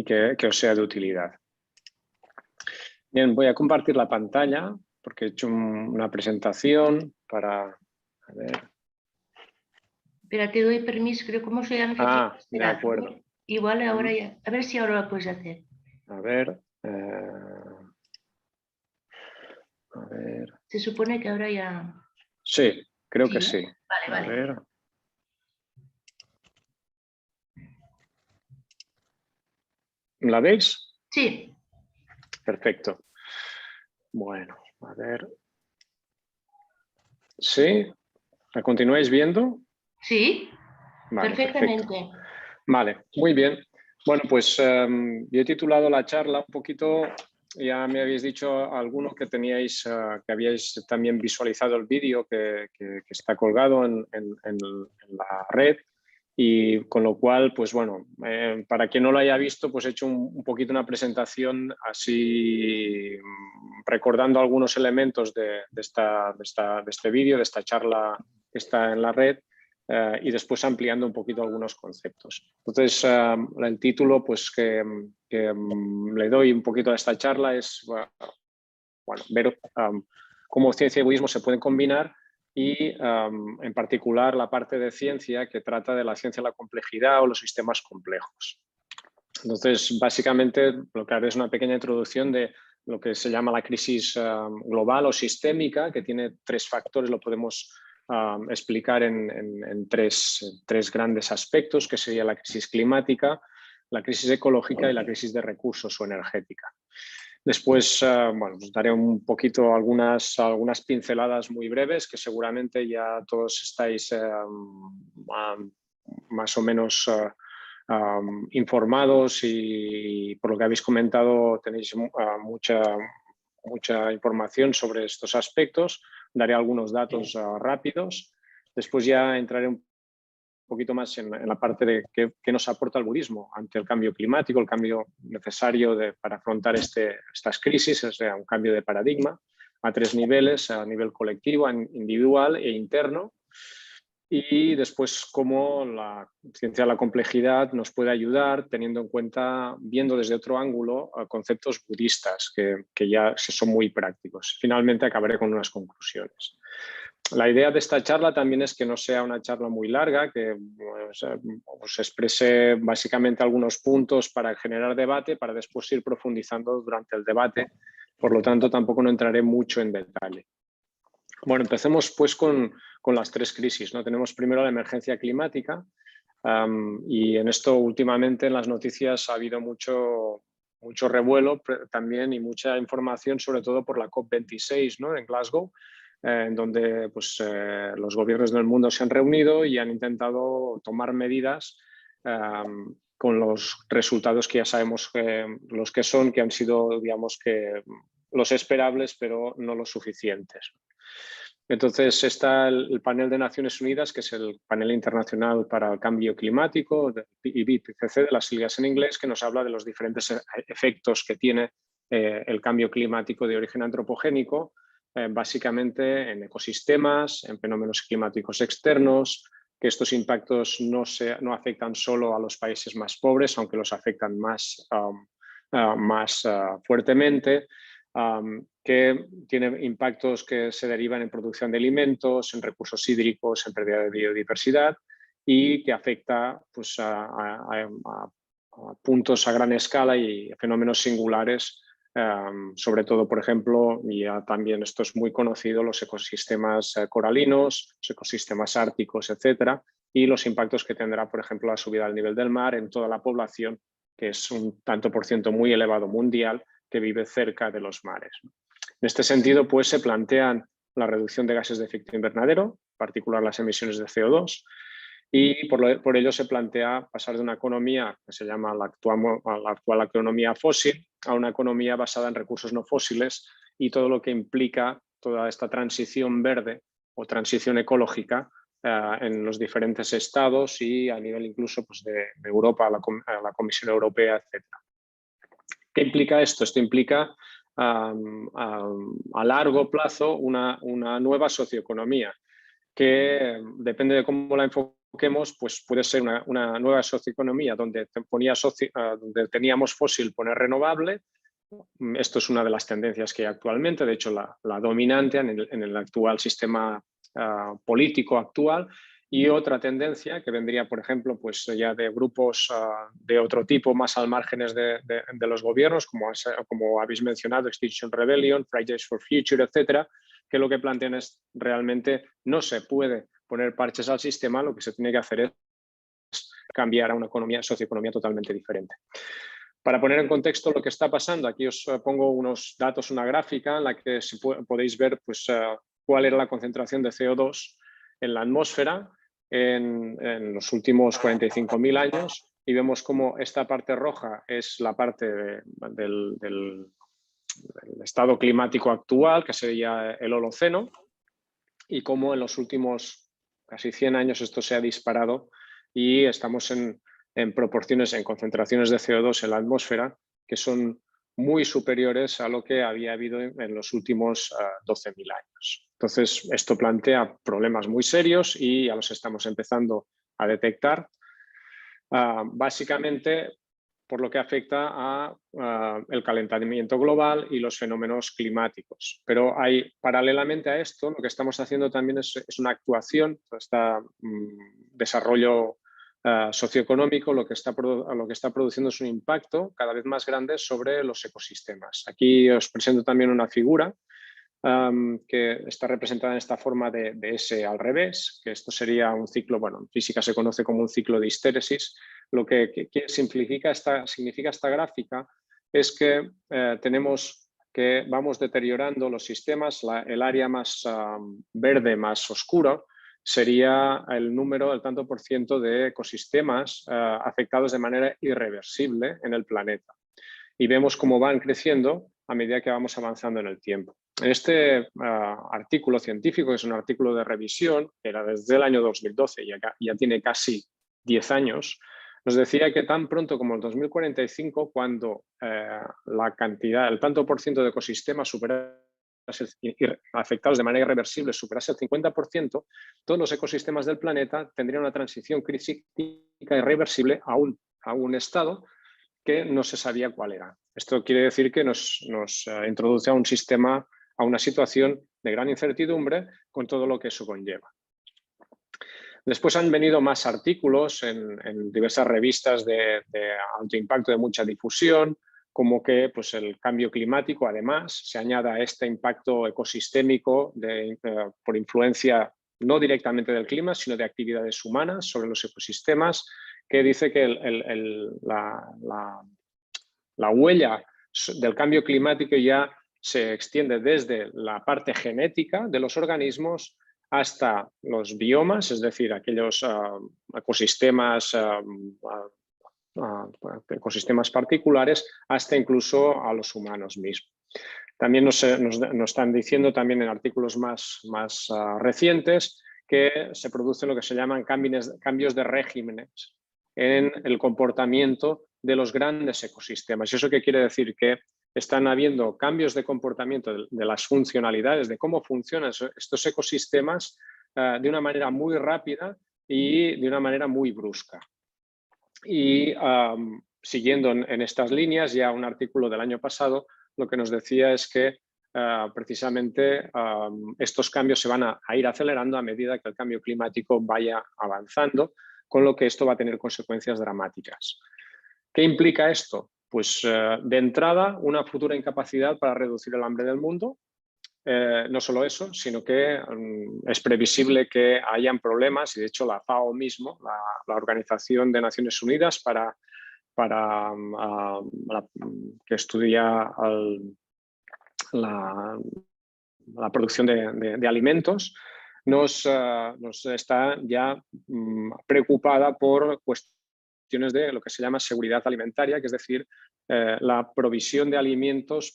que os sea de utilidad. Bien, voy a compartir la pantalla porque he hecho una presentación para... A ver. Espera, te doy permiso, creo cómo se llama. Ah, de acuerdo. Igual ahora ya. A ver si ahora lo puedes hacer. A ver. Se supone que ahora ya... Sí, creo que sí. Vale, vale. A ver. ¿La veis? Sí. Perfecto. Bueno, a ver. ¿Sí? ¿La continuáis viendo? Sí, Vale, perfectamente. perfecto. Vale, muy bien. Bueno, pues yo he titulado la charla un poquito, ya me habéis dicho algunos que teníais, que habíais también visualizado el vídeo que está colgado en la red, y con lo cual, pues bueno, para quien no lo haya visto, pues he hecho un poquito una presentación así recordando algunos elementos de este vídeo, de esta charla que está en la red. Y después ampliando un poquito algunos conceptos. Entonces, el título pues, que le doy un poquito a esta charla es bueno, ver cómo ciencia y budismo se pueden combinar y, en particular, la parte de ciencia que trata de la ciencia de la complejidad o los sistemas complejos. Entonces, básicamente, lo que haré es una pequeña introducción de lo que se llama la crisis global o sistémica, que tiene tres factores, lo podemos explicar en tres grandes aspectos, que sería la crisis climática, la crisis ecológica y la crisis de recursos o energética. Después, bueno, os daré un poquito algunas pinceladas muy breves que seguramente ya todos estáis más o menos informados, y por lo que habéis comentado tenéis mucha información sobre estos aspectos. Daré algunos datos rápidos. Después ya entraré un poquito más en la parte de qué nos aporta el budismo ante el cambio climático, el cambio necesario para afrontar estas crisis, o sea, un cambio de paradigma a tres niveles: a nivel colectivo, individual e interno. Y después cómo la ciencia de la complejidad nos puede ayudar teniendo en cuenta, viendo desde otro ángulo, conceptos budistas que ya son muy prácticos. Finalmente acabaré con unas conclusiones. La idea de esta charla también es que no sea una charla muy larga, que os exprese básicamente algunos puntos para generar debate, para después ir profundizando durante el debate. Por lo tanto, tampoco no entraré mucho en detalle. Bueno, empecemos pues con las tres crisis, ¿no? Tenemos primero la emergencia climática, y en esto últimamente en las noticias ha habido mucho revuelo también y mucha información, sobre todo por la COP26, ¿no? En Glasgow, en donde pues, los gobiernos del mundo se han reunido y han intentado tomar medidas con los resultados que ya sabemos los que son, que han sido, digamos, que los esperables, pero no los suficientes. Entonces está el panel de Naciones Unidas, que es el panel internacional para el cambio climático, IPCC, de las siglas en inglés, que nos habla de los diferentes efectos que tiene el cambio climático de origen antropogénico, básicamente en ecosistemas, en fenómenos climáticos externos, que estos impactos no afectan solo a los países más pobres, aunque los afectan más fuertemente, que tiene impactos que se derivan en producción de alimentos, en recursos hídricos, en pérdida de biodiversidad, y que afecta pues, a puntos a gran escala y fenómenos singulares, sobre todo, por ejemplo, y también esto es muy conocido, los ecosistemas coralinos, los ecosistemas árticos, etcétera, y los impactos que tendrá, por ejemplo, la subida del nivel del mar en toda la población, que es un tanto por ciento muy elevado mundial, que vive cerca de los mares. En este sentido, pues se plantean la reducción de gases de efecto invernadero, en particular las emisiones de CO2, y por ello se plantea pasar de una economía que se llama la actual economía fósil a una economía basada en recursos no fósiles, y todo lo que implica toda esta transición verde o transición ecológica en los diferentes estados y a nivel incluso pues, de Europa, a la Comisión Europea, etc. ¿Qué implica esto? Esto implica a largo plazo una nueva socioeconomía que depende de cómo la enfoquemos, enfoquemos, pues puede ser una nueva socioeconomía donde donde teníamos fósil, poner renovable. Esto es una de las tendencias que hay actualmente, de hecho la dominante en el actual sistema político actual. Y otra tendencia que vendría, por ejemplo, pues ya de grupos de otro tipo, más al márgenes de los gobiernos, como habéis mencionado, Extinction Rebellion, Fridays for Future, etcétera, que lo que plantean es realmente no se puede poner parches al sistema, lo que se tiene que hacer es cambiar a una socioeconomía totalmente diferente. Para poner en contexto lo que está pasando, aquí os pongo unos datos, una gráfica en la que podéis ver pues, cuál era la concentración de CO2 en la atmósfera en los últimos 45.000 años, y vemos cómo esta parte roja es la parte del estado climático actual, que sería el Holoceno, y cómo en los últimos casi 100 años esto se ha disparado y estamos en proporciones, en concentraciones de CO2 en la atmósfera que son muy superiores a lo que había habido en los últimos 12.000 años. Entonces, esto plantea problemas muy serios y ya los estamos empezando a detectar. Básicamente, por lo que afecta a el calentamiento global y los fenómenos climáticos. Pero paralelamente a esto, lo que estamos haciendo también es una actuación, este desarrollo socioeconómico, lo que está produciendo es un impacto cada vez más grande sobre los ecosistemas. Aquí os presento también una figura que está representada en esta forma de S al revés, que esto sería un ciclo, bueno, en física se conoce como un ciclo de histéresis. Lo que significa esta gráfica es que tenemos que vamos deteriorando los sistemas. El área más verde, más oscuro, sería el tanto por ciento de ecosistemas afectados de manera irreversible en el planeta. Y vemos cómo van creciendo a medida que vamos avanzando en el tiempo. En este artículo científico, que es un artículo de revisión, que era desde el año 2012, ya tiene casi 10 años, nos decía que tan pronto como el 2045, cuando el tanto por ciento de ecosistemas afectados de manera irreversible superase el 50%, todos los ecosistemas del planeta tendrían una transición crítica irreversible a un estado que no se sabía cuál era. Esto quiere decir que nos introduce a un sistema, a una situación de gran incertidumbre con todo lo que eso conlleva. Después han venido más artículos en diversas revistas de alto impacto, de mucha difusión, como que pues, el cambio climático además se añada a este impacto ecosistémico por influencia no directamente del clima, sino de actividades humanas sobre los ecosistemas, que dice que la huella del cambio climático ya se extiende desde la parte genética de los organismos hasta los biomas, es decir, aquellos ecosistemas particulares, hasta incluso a los humanos mismos. También nos están diciendo también en artículos más recientes que se producen lo que se llaman cambios de regímenes en el comportamiento de los grandes ecosistemas. ¿Y eso qué quiere decir? Que están habiendo cambios de comportamiento de las funcionalidades, de cómo funcionan estos ecosistemas de una manera muy rápida y de una manera muy brusca. Y siguiendo en estas líneas, ya un artículo del año pasado lo que nos decía es que precisamente estos cambios se van a ir acelerando a medida que el cambio climático vaya avanzando, con lo que esto va a tener consecuencias dramáticas. ¿Qué implica esto? Pues de entrada una futura incapacidad para reducir el hambre del mundo. No solo eso, sino que es previsible que hayan problemas, y de hecho la FAO mismo, la Organización de Naciones Unidas que estudia la producción de alimentos, nos está ya preocupada por cuestiones de lo que se llama seguridad alimentaria, que es decir, la provisión de alimentos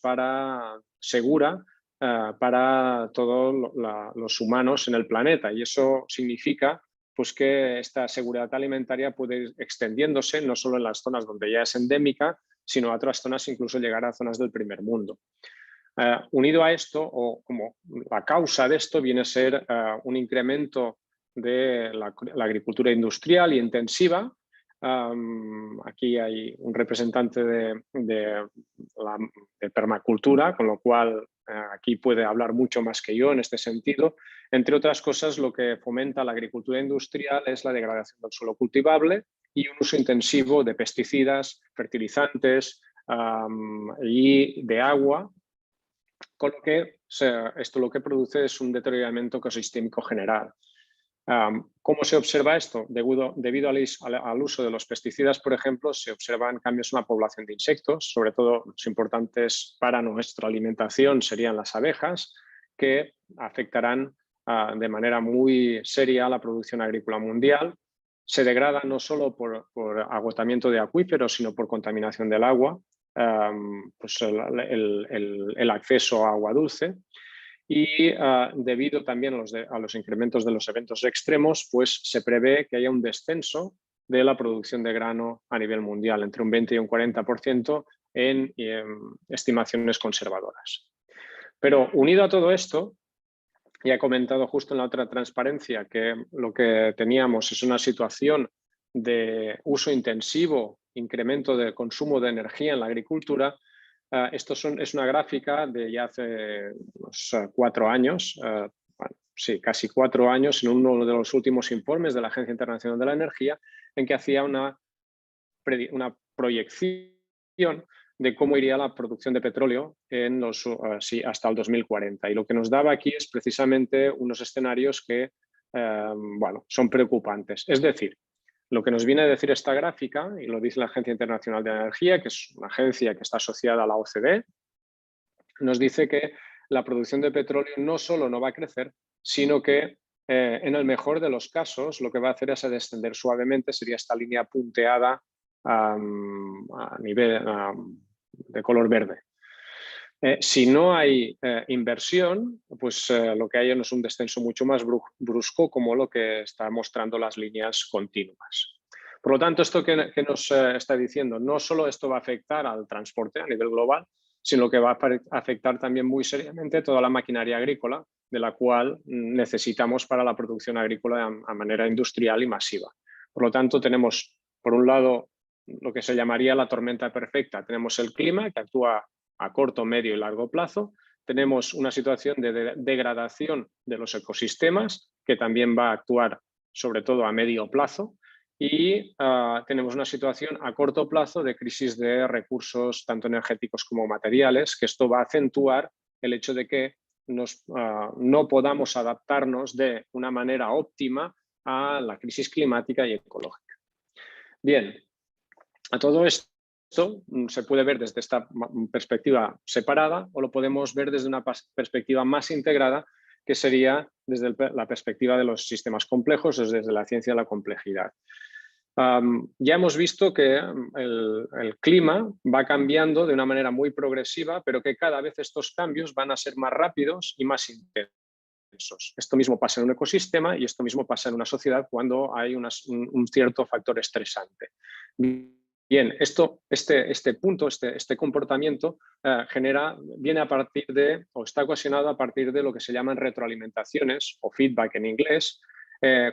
segura para todos los humanos en el planeta. Y eso significa pues, que esta seguridad alimentaria puede ir extendiéndose no solo en las zonas donde ya es endémica, sino a otras zonas, incluso llegar a zonas del primer mundo. Unido a esto, o como la causa de esto, viene a ser un incremento de la agricultura industrial y intensiva. Aquí hay un representante de permacultura, con lo cual aquí puede hablar mucho más que yo en este sentido. Entre otras cosas, lo que fomenta la agricultura industrial es la degradación del suelo cultivable y un uso intensivo de pesticidas, fertilizantes y de agua, con lo que esto lo que produce es un deterioramiento ecosistémico general. ¿Cómo se observa esto? Debido al uso de los pesticidas, por ejemplo, se observan cambios en la población de insectos, sobre todo los importantes para nuestra alimentación serían las abejas, que afectarán de manera muy seria a la producción agrícola mundial. Se degrada no solo por agotamiento de acuíferos, sino por contaminación del agua, pues el acceso a agua dulce. Y debido también a los incrementos de los eventos extremos, pues se prevé que haya un descenso de la producción de grano a nivel mundial, entre un 20 y un 40% en estimaciones conservadoras. Pero unido a todo esto, ya he comentado justo en la otra transparencia que lo que teníamos es una situación de uso intensivo, incremento de consumo de energía en la agricultura. Esto es una gráfica de ya hace unos 4 años, bueno, sí, casi 4 años, en uno de los últimos informes de la Agencia Internacional de la Energía, en que hacía una proyección de cómo iría la producción de petróleo en hasta el 2040. Y lo que nos daba aquí es precisamente unos escenarios que bueno, son preocupantes. Es decir, lo que nos viene a decir esta gráfica, y lo dice la Agencia Internacional de la Energía, que es una agencia que está asociada a la OCDE, nos dice que la producción de petróleo no solo no va a crecer, sino que en el mejor de los casos lo que va a hacer es descender suavemente, sería esta línea punteada a nivel de color verde. Si no hay inversión, pues lo que hay no es un descenso mucho más brusco como lo que están mostrando las líneas continuas. Por lo tanto, esto que nos está diciendo, no solo esto va a afectar al transporte a nivel global, sino que va a afectar también muy seriamente toda la maquinaria agrícola, de la cual necesitamos para la producción agrícola a manera industrial y masiva. Por lo tanto, tenemos, por un lado, lo que se llamaría la tormenta perfecta. Tenemos el clima, que actúa a corto, medio y largo plazo. Tenemos una situación de degradación de los ecosistemas, que también va a actuar sobre todo a medio plazo. Y tenemos una situación a corto plazo de crisis de recursos, tanto energéticos como materiales, que esto va a acentuar el hecho de que no podamos adaptarnos de una manera óptima a la crisis climática y ecológica. Bien, a todo esto se puede ver desde esta perspectiva separada o lo podemos ver desde una perspectiva más integrada, que sería desde la perspectiva de los sistemas complejos, desde la ciencia de la complejidad. Ya hemos visto que el clima va cambiando de una manera muy progresiva, pero que cada vez estos cambios van a ser más rápidos y más intensos. Esto mismo pasa en un ecosistema y esto mismo pasa en una sociedad cuando hay un cierto factor estresante. Bien, este punto, este comportamiento viene a partir de, o está ocasionado a partir de lo que se llaman retroalimentaciones o feedback en inglés,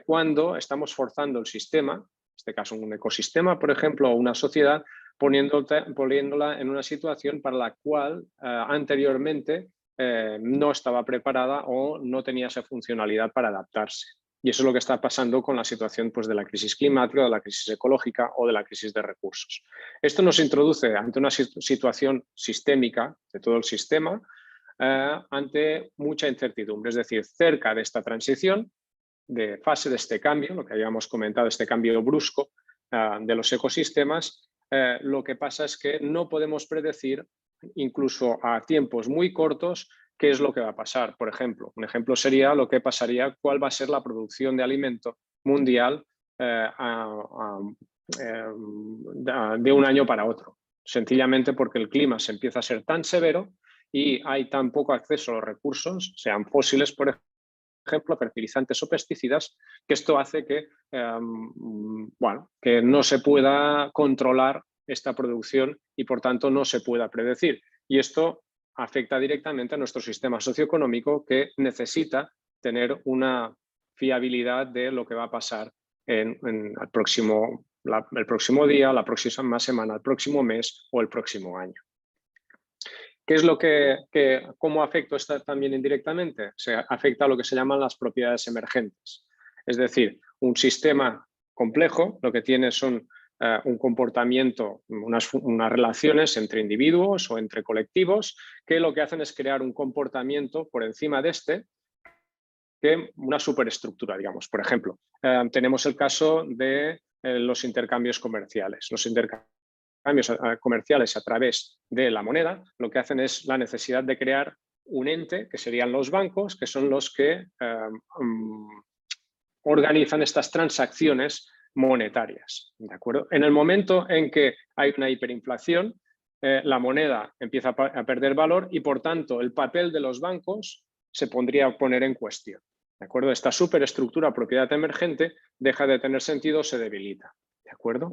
cuando estamos forzando el sistema, en este caso un ecosistema, por ejemplo, o una sociedad, poniéndola en una situación para la cual anteriormente no estaba preparada o no tenía esa funcionalidad para adaptarse. Y eso es lo que está pasando con la situación pues, de la crisis climática, de la crisis ecológica o de la crisis de recursos. Esto nos introduce ante una situación sistémica de todo el sistema, ante mucha incertidumbre. Es decir, cerca de esta transición, de fase de este cambio, lo que habíamos comentado, este cambio brusco de los ecosistemas, lo que pasa es que no podemos predecir, incluso a tiempos muy cortos, qué es lo que va a pasar. Por ejemplo, un ejemplo sería lo que pasaría, cuál va a ser la producción de alimento mundial de un año para otro. Sencillamente porque el clima se empieza a ser tan severo y hay tan poco acceso a los recursos, sean fósiles, por ejemplo, fertilizantes o pesticidas, que esto hace que, bueno, que no se pueda controlar esta producción y, por tanto, no se pueda predecir. Y esto afecta directamente a nuestro sistema socioeconómico, que necesita tener una fiabilidad de lo que va a pasar en el próximo día, la próxima semana, el próximo mes o el próximo año. ¿Qué es lo cómo afecta esto también indirectamente? Se afecta a lo que se llaman las propiedades emergentes. Es decir, un sistema complejo lo que tiene son un comportamiento, unas relaciones entre individuos o entre colectivos que lo que hacen es crear un comportamiento por encima de que una superestructura, digamos. Por ejemplo, tenemos el caso de los intercambios comerciales. Los intercambios comerciales a través de la moneda lo que hacen es la necesidad de crear un ente, que serían los bancos, que son los que organizan estas transacciones monetarias. ¿De acuerdo? En el momento en que hay una hiperinflación, la moneda empieza a perder valor y, por tanto, el papel de los bancos se pondría a poner en cuestión. ¿De acuerdo? Esta superestructura propiedad emergente deja de tener sentido o se debilita. ¿De acuerdo?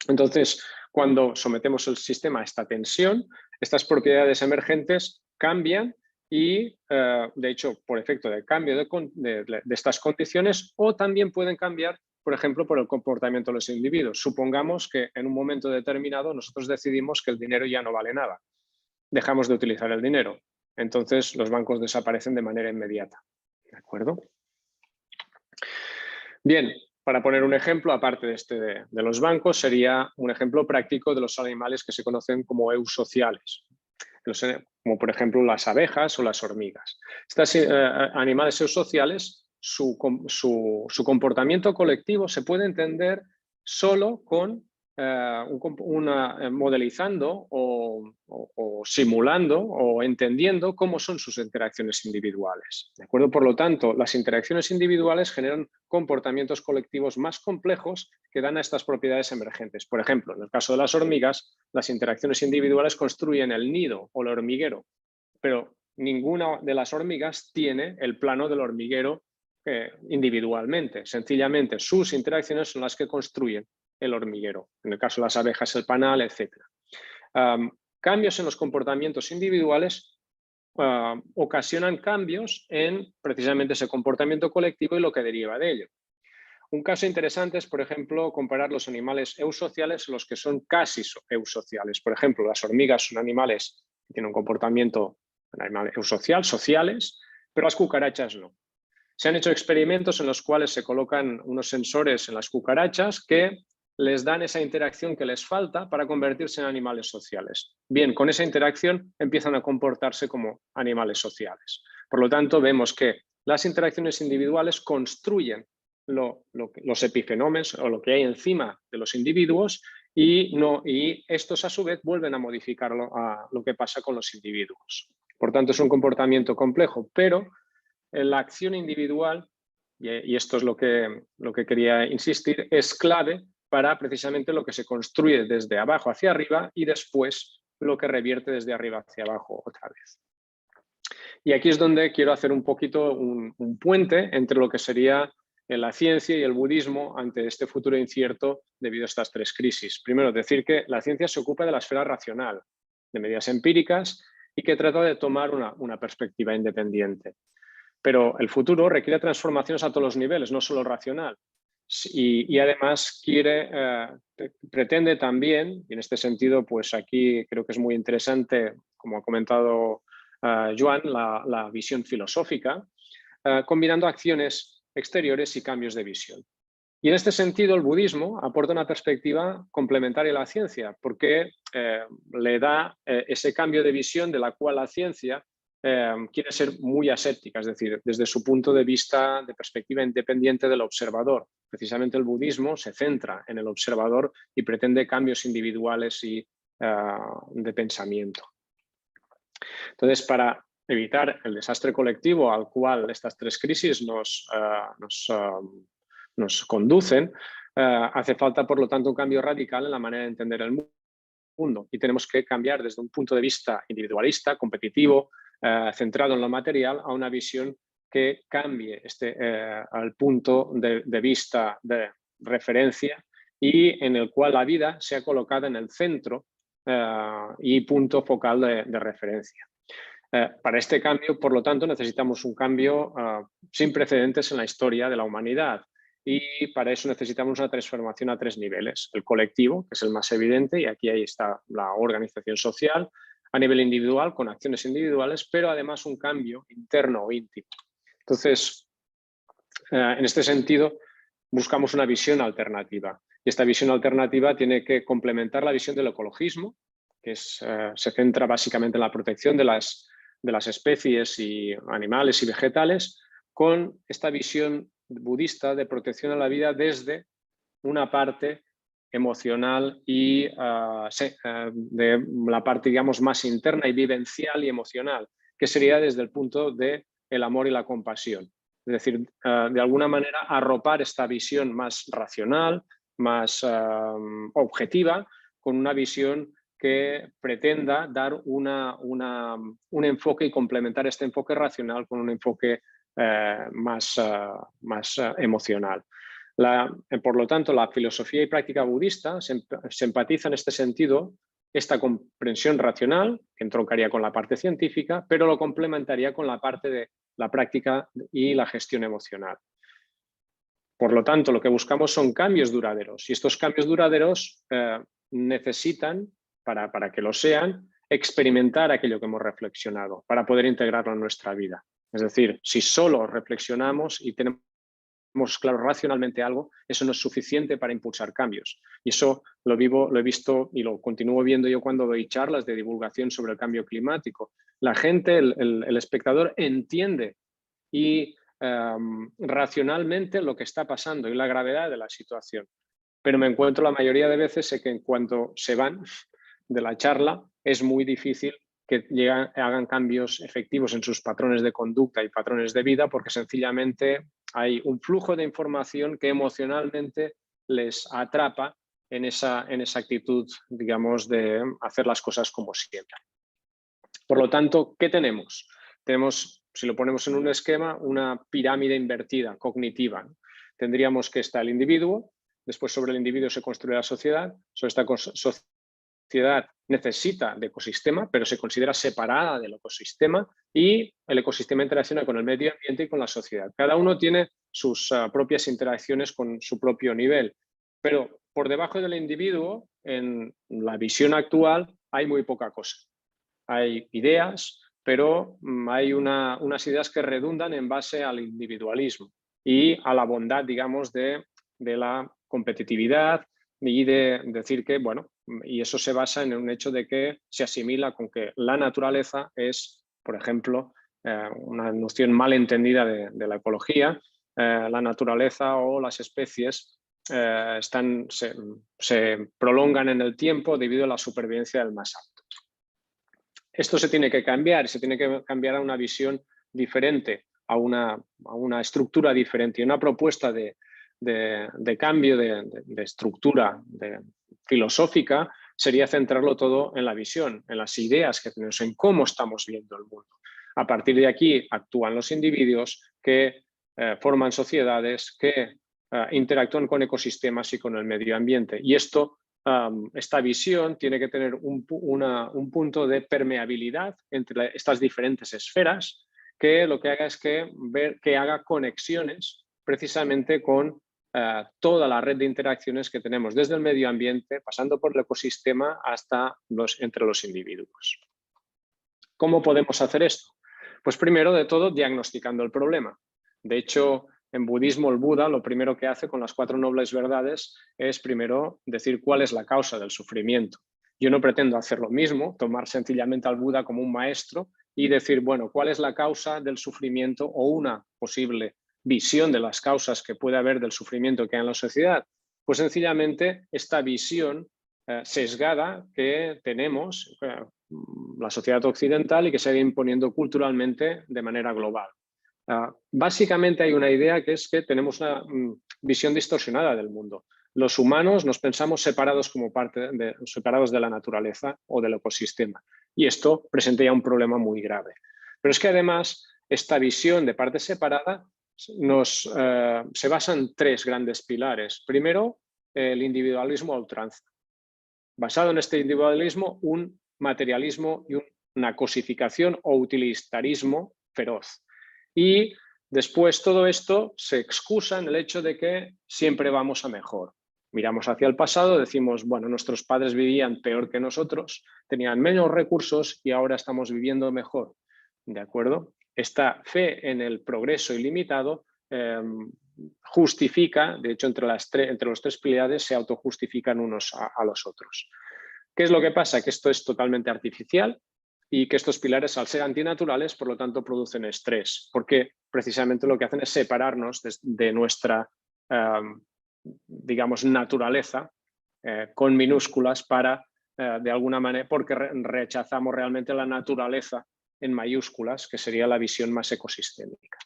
Entonces, cuando sometemos el sistema a esta tensión, estas propiedades emergentes cambian y, de hecho, por efecto del cambio de estas condiciones, o también pueden cambiar, por ejemplo, por el comportamiento de los individuos. Supongamos que en un momento determinado nosotros decidimos que el dinero ya no vale nada. Dejamos de utilizar el dinero. Entonces, los bancos desaparecen de manera inmediata. ¿De acuerdo? Bien, para poner un ejemplo, aparte de los bancos, sería un ejemplo práctico de los animales que se conocen como eusociales, como por ejemplo las abejas o las hormigas. Estos animales eusociales, su comportamiento colectivo se puede entender solo con modelizando o simulando o entendiendo cómo son sus interacciones individuales. ¿De acuerdo? Por lo tanto, las interacciones individuales generan comportamientos colectivos más complejos que dan a estas propiedades emergentes. Por ejemplo, en el caso de las hormigas, las interacciones individuales construyen el nido o el hormiguero, pero ninguna de las hormigas tiene el plano del hormiguero individualmente. Sencillamente, sus interacciones son las que construyen el hormiguero. En el caso de las abejas, el panal, etc. Cambios en los comportamientos individuales ocasionan cambios en precisamente ese comportamiento colectivo y lo que deriva de ello. Un caso interesante es, por ejemplo, comparar los animales eusociales con los que son casi eusociales. Por ejemplo, las hormigas son animales que tienen un comportamiento eusocial, sociales, pero las cucarachas no. Se han hecho experimentos en los cuales se colocan unos sensores en las cucarachas que les dan esa interacción que les falta para convertirse en animales sociales. Bien, con esa interacción empiezan a comportarse como animales sociales. Por lo tanto, vemos que las interacciones individuales construyen los epifenómenos o lo que hay encima de los individuos y estos a su vez vuelven a modificarlo a lo que pasa con los individuos. Por tanto, es un comportamiento complejo, pero la acción individual, y esto es lo que quería insistir, es clave para precisamente lo que se construye desde abajo hacia arriba y después lo que revierte desde arriba hacia abajo otra vez. Y aquí es donde quiero hacer un poquito un puente entre lo que sería la ciencia y el budismo ante este futuro incierto debido a estas tres crisis. Primero, decir que la ciencia se ocupa de la esfera racional, de medidas empíricas y que trata de tomar una perspectiva independiente. Pero el futuro requiere transformaciones a todos los niveles, no solo racional. Y además pretende también, y en este sentido, pues aquí creo que es muy interesante, como ha comentado Joan, la visión filosófica, combinando acciones exteriores y cambios de visión. Y en este sentido, el budismo aporta una perspectiva complementaria a la ciencia, porque le da ese cambio de visión de la cual la ciencia quiere ser muy aséptica, es decir, desde su punto de vista de perspectiva independiente del observador. Precisamente el budismo se centra en el observador y pretende cambios individuales y de pensamiento. Entonces, para evitar el desastre colectivo al cual estas tres crisis nos conducen, hace falta, por lo tanto, un cambio radical en la manera de entender el mundo y tenemos que cambiar desde un punto de vista individualista, competitivo, centrado en lo material, a una visión que cambie al punto de vista de referencia y en el cual la vida sea colocada en el centro y punto focal de referencia. Para este cambio, por lo tanto, necesitamos un cambio sin precedentes en la historia de la humanidad. Y para eso necesitamos una transformación a 3 niveles. El colectivo, que es el más evidente, y aquí ahí está la organización social, a nivel individual, con acciones individuales, pero además un cambio interno o íntimo. Entonces, en este sentido, buscamos una visión alternativa. Y esta visión alternativa tiene que complementar la visión del ecologismo, que se centra básicamente en la protección de las especies y animales y vegetales, con esta visión budista de protección a la vida desde una parte emocional y de la parte, digamos, más interna y vivencial y emocional, que sería desde el punto del amor y la compasión. Es decir, de alguna manera arropar esta visión más racional, más objetiva, con una visión que pretenda dar un enfoque y complementar este enfoque racional con un enfoque más emocional. Por lo tanto, la filosofía y práctica budista se empatiza en este sentido esta comprensión racional, que entroncaría con la parte científica, pero lo complementaría con la parte de la práctica y la gestión emocional. Por lo tanto, lo que buscamos son cambios duraderos, y estos cambios duraderos necesitan, para que lo sean, experimentar aquello que hemos reflexionado para poder integrarlo en nuestra vida. Es decir, si solo reflexionamos y tenemos claro racionalmente algo, eso no es suficiente para impulsar cambios. Y eso lo he visto y lo continúo viendo yo cuando doy charlas de divulgación sobre el cambio climático. La gente, el espectador, entiende y racionalmente lo que está pasando y la gravedad de la situación. Pero me encuentro la mayoría de veces que en cuanto se van de la charla es muy difícil que hagan cambios efectivos en sus patrones de conducta y patrones de vida, porque sencillamente hay un flujo de información que emocionalmente les atrapa en esa actitud, digamos, de hacer las cosas como siempre. Por lo tanto, ¿qué tenemos? Tenemos, si lo ponemos en un esquema, una pirámide invertida, cognitiva. Tendríamos que está el individuo, después sobre el individuo se construye la sociedad, sobre esta sociedad necesita de ecosistema, pero se considera separada del ecosistema, y el ecosistema interacciona con el medio ambiente y con la sociedad. Cada uno tiene sus propias interacciones con su propio nivel, pero por debajo del individuo, en la visión actual, hay muy poca cosa. Hay ideas, pero hay unas ideas que redundan en base al individualismo y a la bondad, digamos, de la competitividad, y de decir que, bueno, y eso se basa en un hecho de que se asimila con que la naturaleza es, por ejemplo, una noción mal entendida de la ecología. La naturaleza o las especies se prolongan en el tiempo debido a la supervivencia del más apto. Esto se tiene que cambiar a una visión diferente, a una estructura diferente, y una propuesta de cambio de estructura filosófica sería centrarlo todo en la visión, en las ideas que tenemos, en cómo estamos viendo el mundo. A partir de aquí actúan los individuos que forman sociedades, que interactúan con ecosistemas y con el medio ambiente. Y esta visión tiene que tener un punto de permeabilidad entre estas diferentes esferas, que lo que haga es que haga conexiones precisamente con toda la red de interacciones que tenemos desde el medio ambiente, pasando por el ecosistema hasta entre los individuos. ¿Cómo podemos hacer esto? Pues primero de todo diagnosticando el problema. De hecho, en budismo el Buda lo primero que hace con las 4 nobles verdades es primero decir cuál es la causa del sufrimiento. Yo no pretendo hacer lo mismo, tomar sencillamente al Buda como un maestro y decir, bueno, ¿cuál es la causa del sufrimiento o una posible visión de las causas que puede haber del sufrimiento que hay en la sociedad? Pues sencillamente esta visión sesgada que tenemos la sociedad occidental y que se ha ido imponiendo culturalmente de manera global. Básicamente hay una idea que es que tenemos una visión distorsionada del mundo. Los humanos nos pensamos separados separados de la naturaleza o del ecosistema, y esto presenta ya un problema muy grave. Pero es que además esta visión de parte separada se basa en 3 grandes pilares. Primero, el individualismo a ultranza. Basado en este individualismo, un materialismo y un una cosificación o utilitarismo feroz. Y después todo esto se excusa en el hecho de que siempre vamos a mejor. Miramos hacia el pasado, decimos, bueno, nuestros padres vivían peor que nosotros, tenían menos recursos y ahora estamos viviendo mejor. ¿De acuerdo? Esta fe en el progreso ilimitado justifica, de hecho, entre los tres pilares se autojustifican unos a los otros. ¿Qué es lo que pasa? Que esto es totalmente artificial y que estos pilares, al ser antinaturales, por lo tanto, producen estrés, porque precisamente lo que hacen es separarnos de nuestra, digamos, naturaleza, con minúsculas, para, de alguna manera, porque rechazamos realmente la naturaleza en mayúsculas, que sería la visión más ecosistémica.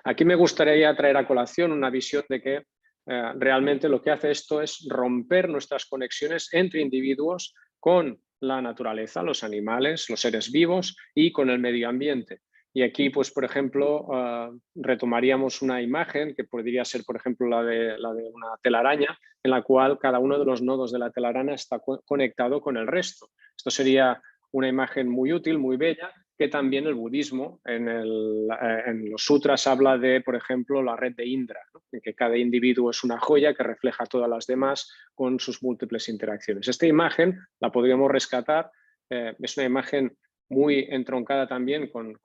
Aquí me gustaría traer a colación una visión de que realmente lo que hace esto es romper nuestras conexiones entre individuos con la naturaleza, los animales, los seres vivos y con el medio ambiente. Y aquí, pues, por ejemplo, retomaríamos una imagen que podría ser, por ejemplo, la de una telaraña, en la cual cada uno de los nodos de la telaraña está conectado con el resto. Esto sería una imagen muy útil, muy bella, que también el budismo en los sutras habla de, por ejemplo, la red de Indra, ¿no? En que cada individuo es una joya que refleja a todas las demás con sus múltiples interacciones. Esta imagen la podríamos rescatar, es una imagen muy entroncada también con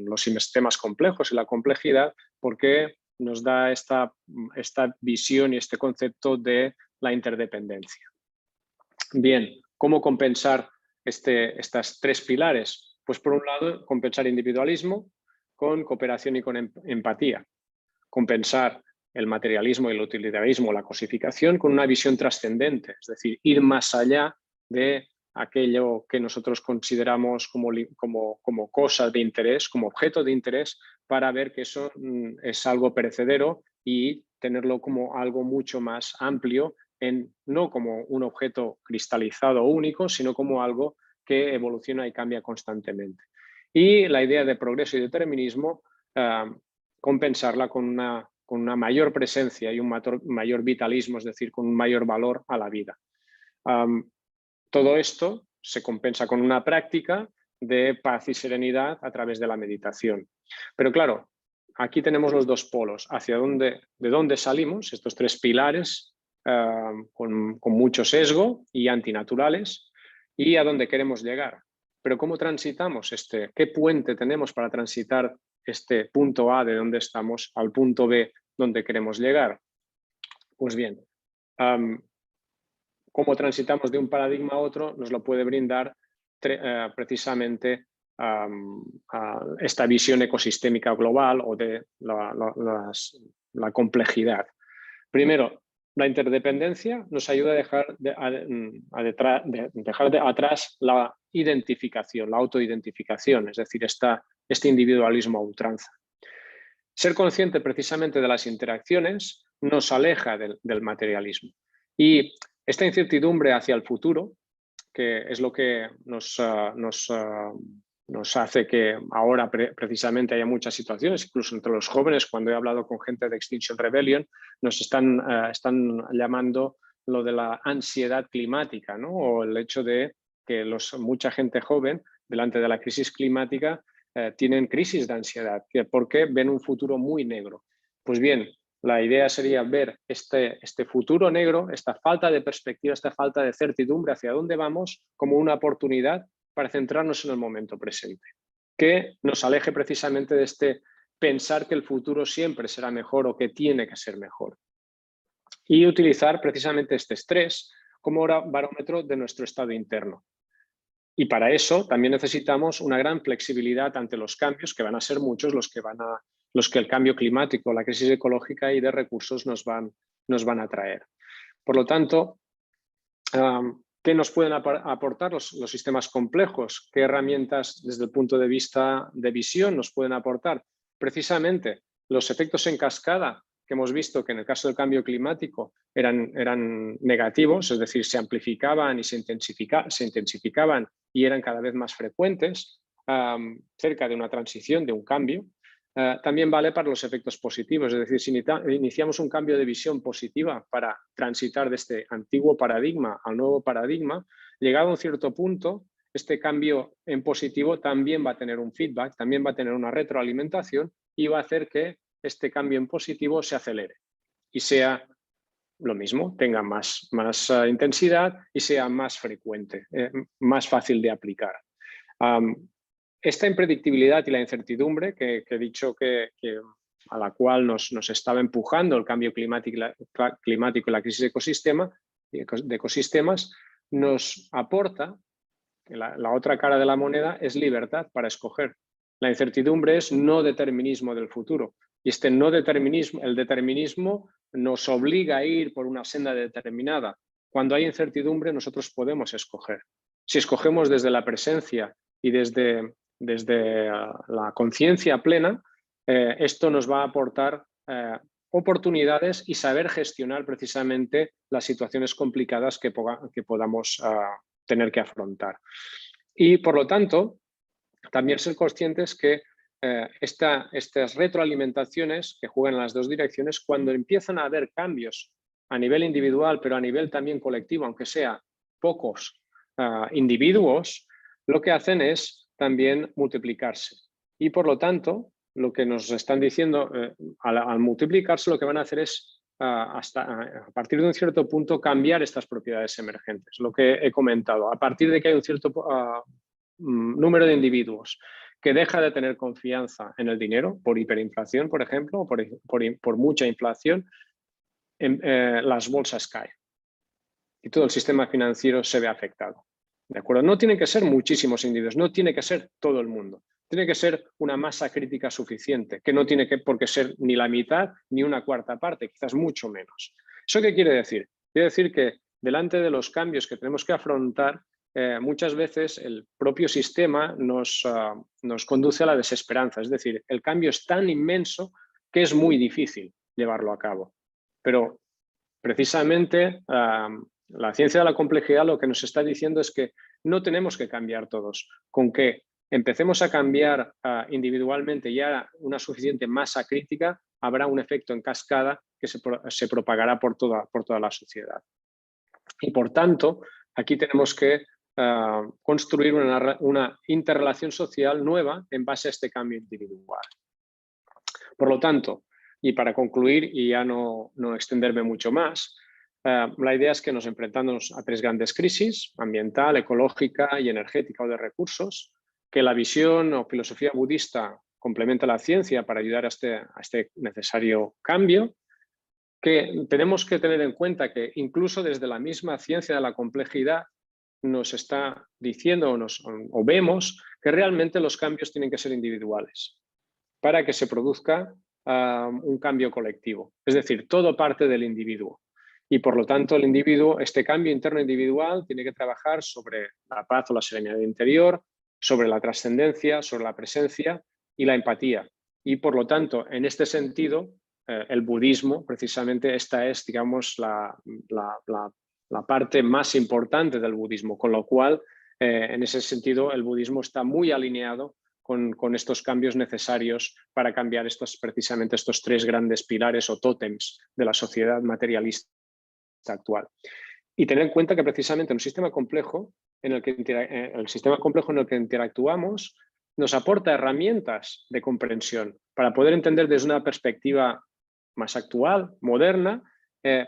los sistemas complejos y la complejidad, porque nos da esta visión y este concepto de la interdependencia. Bien, ¿cómo compensar estas tres pilares? Pues por un lado, compensar individualismo con cooperación y con empatía. Compensar el materialismo y el utilitarismo, la cosificación, con una visión trascendente, es decir, ir más allá de aquello que nosotros consideramos como cosa de interés, como objeto de interés, para ver que eso es algo perecedero y tenerlo como algo mucho más amplio, no como un objeto cristalizado único, sino como algo que evoluciona y cambia constantemente. Y la idea de progreso y determinismo, compensarla con una mayor presencia y un mayor vitalismo, es decir, con un mayor valor a la vida. Todo esto se compensa con una práctica de paz y serenidad a través de la meditación. Pero claro, aquí tenemos los dos polos, de dónde salimos, estos tres pilares con mucho sesgo y antinaturales, y a dónde queremos llegar. Pero ¿cómo transitamos qué puente tenemos para transitar este punto A de donde estamos al punto B donde queremos llegar? Pues bien, cómo transitamos de un paradigma a otro nos lo puede brindar precisamente esta visión ecosistémica global o de la complejidad. Primero, la interdependencia nos ayuda a dejar atrás la identificación, la autoidentificación, es decir, este individualismo a ultranza. Ser consciente precisamente de las interacciones nos aleja del materialismo. Y esta incertidumbre hacia el futuro, que es lo que nos hace que ahora precisamente haya muchas situaciones, incluso entre los jóvenes, cuando he hablado con gente de Extinction Rebellion, nos están llamando lo de la ansiedad climática, ¿no? O el hecho de que mucha gente joven, delante de la crisis climática, tienen crisis de ansiedad, porque ven un futuro muy negro. Pues bien, la idea sería ver este futuro negro, esta falta de perspectiva, esta falta de certidumbre hacia dónde vamos, como una oportunidad para centrarnos en el momento presente, que nos aleje precisamente de este pensar que el futuro siempre será mejor o que tiene que ser mejor. Y utilizar precisamente este estrés como barómetro de nuestro estado interno. Y para eso también necesitamos una gran flexibilidad ante los cambios, que van a ser muchos los que el cambio climático, la crisis ecológica y de recursos nos van a traer. Por lo tanto, ¿qué nos pueden aportar los sistemas complejos? ¿Qué herramientas desde el punto de vista de visión nos pueden aportar? Precisamente los efectos en cascada que hemos visto que en el caso del cambio climático eran negativos, es decir, se amplificaban y se intensificaban y eran cada vez más frecuentes cerca de una transición, de un cambio. También vale para los efectos positivos, es decir, si iniciamos un cambio de visión positiva para transitar de este antiguo paradigma al nuevo paradigma, llegado a un cierto punto, este cambio en positivo también va a tener un feedback, también va a tener una retroalimentación y va a hacer que este cambio en positivo se acelere y sea lo mismo, tenga más intensidad y sea más frecuente, más fácil de aplicar. Esta impredictibilidad y la incertidumbre que he dicho a la cual nos estaba empujando el cambio climático y la crisis de ecosistemas, nos aporta, la otra cara de la moneda es libertad para escoger. La incertidumbre es no determinismo del futuro. Y este no determinismo, el determinismo nos obliga a ir por una senda determinada. Cuando hay incertidumbre, nosotros podemos escoger. Si escogemos desde la presencia y desde la conciencia plena, esto nos va a aportar oportunidades y saber gestionar precisamente las situaciones complicadas que podamos tener que afrontar. Y por lo tanto, también ser conscientes que estas retroalimentaciones que juegan en las dos direcciones, cuando empiezan a haber cambios a nivel individual, pero a nivel también colectivo, aunque sea pocos individuos, lo que hacen es también multiplicarse. Y por lo tanto, lo que nos están diciendo, al multiplicarse, lo que van a hacer es, a partir de un cierto punto, cambiar estas propiedades emergentes. Lo que he comentado, a partir de que hay un cierto número de individuos que deja de tener confianza en el dinero por hiperinflación, por ejemplo, o por mucha inflación, las bolsas caen y todo el sistema financiero se ve afectado. ¿De acuerdo? No tienen que ser muchísimos individuos, no tiene que ser todo el mundo. Tiene que ser una masa crítica suficiente, que no tiene por qué ser ni la mitad ni una cuarta parte, quizás mucho menos. ¿Eso qué quiere decir? Quiere decir que delante de los cambios que tenemos que afrontar, muchas veces el propio sistema nos conduce a la desesperanza. Es decir, el cambio es tan inmenso que es muy difícil llevarlo a cabo. Pero precisamente la ciencia de la complejidad lo que nos está diciendo es que no tenemos que cambiar todos. Con que empecemos a cambiar individualmente ya una suficiente masa crítica, habrá un efecto en cascada que se propagará por toda la sociedad. Y por tanto, aquí tenemos que construir una interrelación social nueva en base a este cambio individual. Por lo tanto, y para concluir y ya no extenderme mucho más, la idea es que nos enfrentamos a tres grandes crisis: ambiental, ecológica y energética o de recursos, que la visión o filosofía budista complementa la ciencia para ayudar a este necesario cambio, que tenemos que tener en cuenta que incluso desde la misma ciencia de la complejidad nos está diciendo o vemos que realmente los cambios tienen que ser individuales para que se produzca un cambio colectivo. Es decir, todo parte del individuo. Y por lo tanto, el individuo, este cambio interno individual, tiene que trabajar sobre la paz o la serenidad interior, sobre la trascendencia, sobre la presencia y la empatía. Y por lo tanto, en este sentido, el budismo, precisamente, esta es, digamos, la parte más importante del budismo, con lo cual, en ese sentido, el budismo está muy alineado con estos cambios necesarios para cambiar precisamente estos tres grandes pilares o tótems de la sociedad materialista actual. Y tener en cuenta que precisamente el sistema complejo en el que interactuamos nos aporta herramientas de comprensión para poder entender desde una perspectiva más actual, moderna,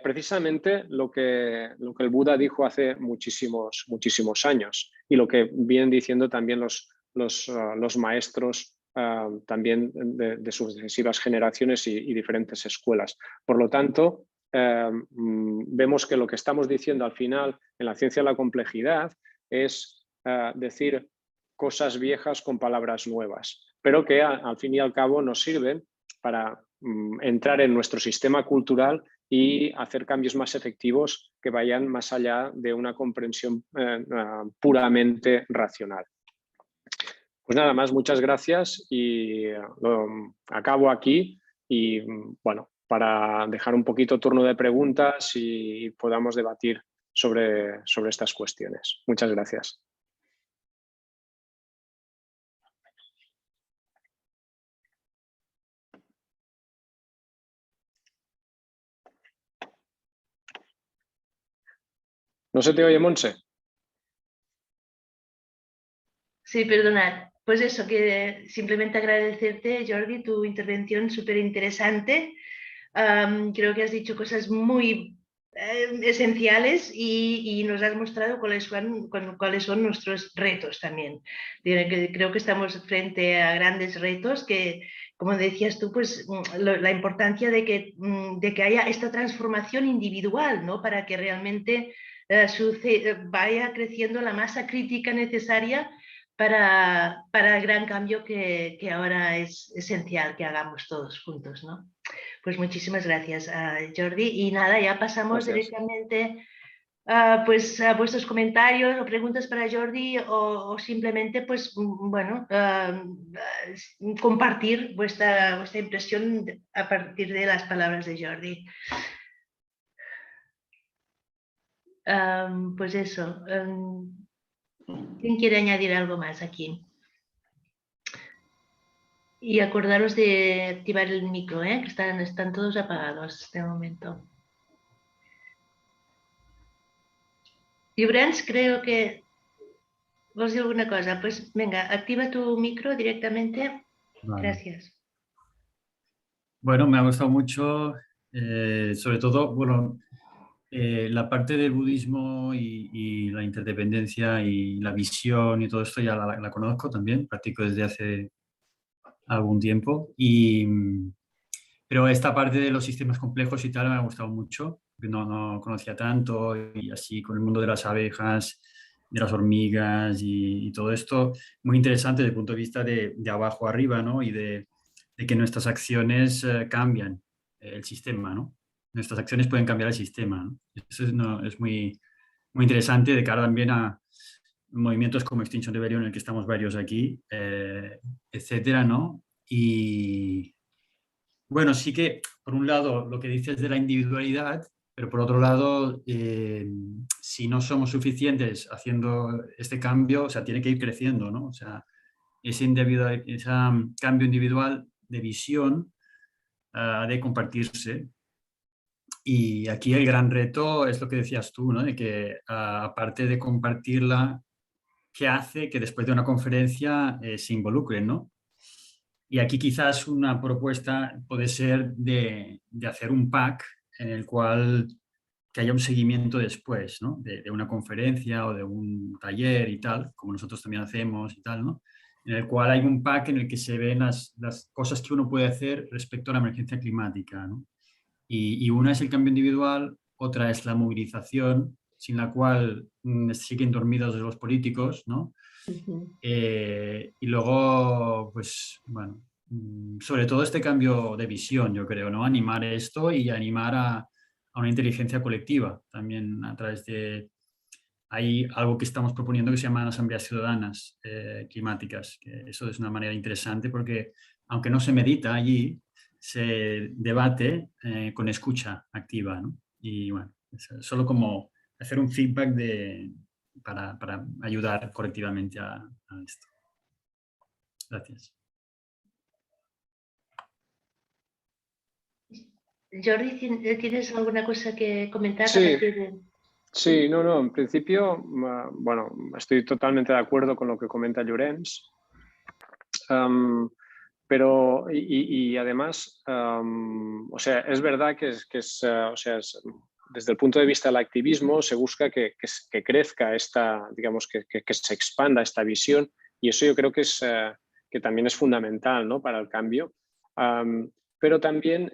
precisamente lo que el Buda dijo hace muchísimos años y lo que vienen diciendo también los maestros también de sucesivas generaciones y diferentes escuelas. Por lo tanto, vemos que lo que estamos diciendo al final en la ciencia de la complejidad es decir cosas viejas con palabras nuevas, pero que al fin y al cabo nos sirven para entrar en nuestro sistema cultural y hacer cambios más efectivos que vayan más allá de una comprensión puramente racional. Pues nada más, muchas gracias y acabo aquí y bueno, para dejar un poquito turno de preguntas y podamos debatir sobre estas cuestiones. Muchas gracias. ¿No se te oye, Montse? Sí, perdonad. Pues eso, que simplemente agradecerte, Jordi, tu intervención súper interesante. Creo que has dicho cosas muy esenciales y nos has mostrado cuáles son nuestros retos también. Creo que estamos frente a grandes retos que, como decías tú, pues la importancia de que haya esta transformación individual, ¿no? Para que realmente vaya creciendo la masa crítica necesaria para el gran cambio que ahora es esencial que hagamos todos juntos, ¿no? Pues muchísimas gracias, Jordi. Y nada, ya pasamos Gracias. directamente pues, a vuestros comentarios o preguntas para Jordi o simplemente, pues, bueno, compartir vuestra impresión a partir de las palabras de Jordi. Pues eso. ¿Quién quiere añadir algo más aquí? Y acordaros de activar el micro, que están todos apagados de momento. Llorenç, creo que vos digo alguna cosa. Pues venga, activa tu micro directamente. Vale. Gracias. Bueno, me ha gustado mucho, sobre todo, bueno, la parte del budismo y la interdependencia y la visión y todo esto ya la conozco también, practico desde hace algún tiempo. Pero esta parte de los sistemas complejos y tal me ha gustado mucho, porque no conocía tanto y así con el mundo de las abejas, de las hormigas y todo esto, muy interesante desde el punto de vista de abajo arriba, ¿no? Y de que nuestras acciones cambian el sistema, ¿no? Nuestras acciones pueden cambiar el sistema, ¿no? Eso es muy interesante de cara también a movimientos como Extinction Rebellion, en el que estamos varios aquí, etcétera, ¿no? Y bueno, sí que, por un lado, lo que dices de la individualidad, pero por otro lado, si no somos suficientes haciendo este cambio, o sea, tiene que ir creciendo, ¿no? O sea, ese cambio individual de visión ha de compartirse. Y aquí el gran reto es lo que decías tú, ¿no? De que aparte de compartirla, ¿qué hace que después de una conferencia se involucren, ¿no? Y aquí quizás una propuesta puede ser de hacer un pack en el cual que haya un seguimiento después, ¿no? De una conferencia o de un taller y tal, como nosotros también hacemos y tal, ¿no? En el cual hay un pack en el que se ven las cosas que uno puede hacer respecto a la emergencia climática, ¿no? Y una es el cambio individual, otra es la movilización, sin la cual siguen dormidos los políticos, ¿no? Y luego, pues, bueno, sobre todo este cambio de visión, yo creo, ¿no? Animar esto y animar a una inteligencia colectiva, también a través de... Hay algo que estamos proponiendo que se llaman asambleas ciudadanas climáticas, que eso es una manera interesante porque, aunque no se medita allí, se debate con escucha activa, ¿no? Y bueno, solo como hacer un feedback para ayudar colectivamente a esto. Gracias. Jordi, ¿tienes alguna cosa que comentar? Sí, sí, no, en principio, bueno, estoy totalmente de acuerdo con lo que comenta Llorenç. Pero, y además, o sea, es verdad que o sea, desde el punto de vista del activismo se busca que crezca esta, digamos, que se expanda esta visión, y eso yo creo que también es fundamental, ¿no? Para el cambio. Pero también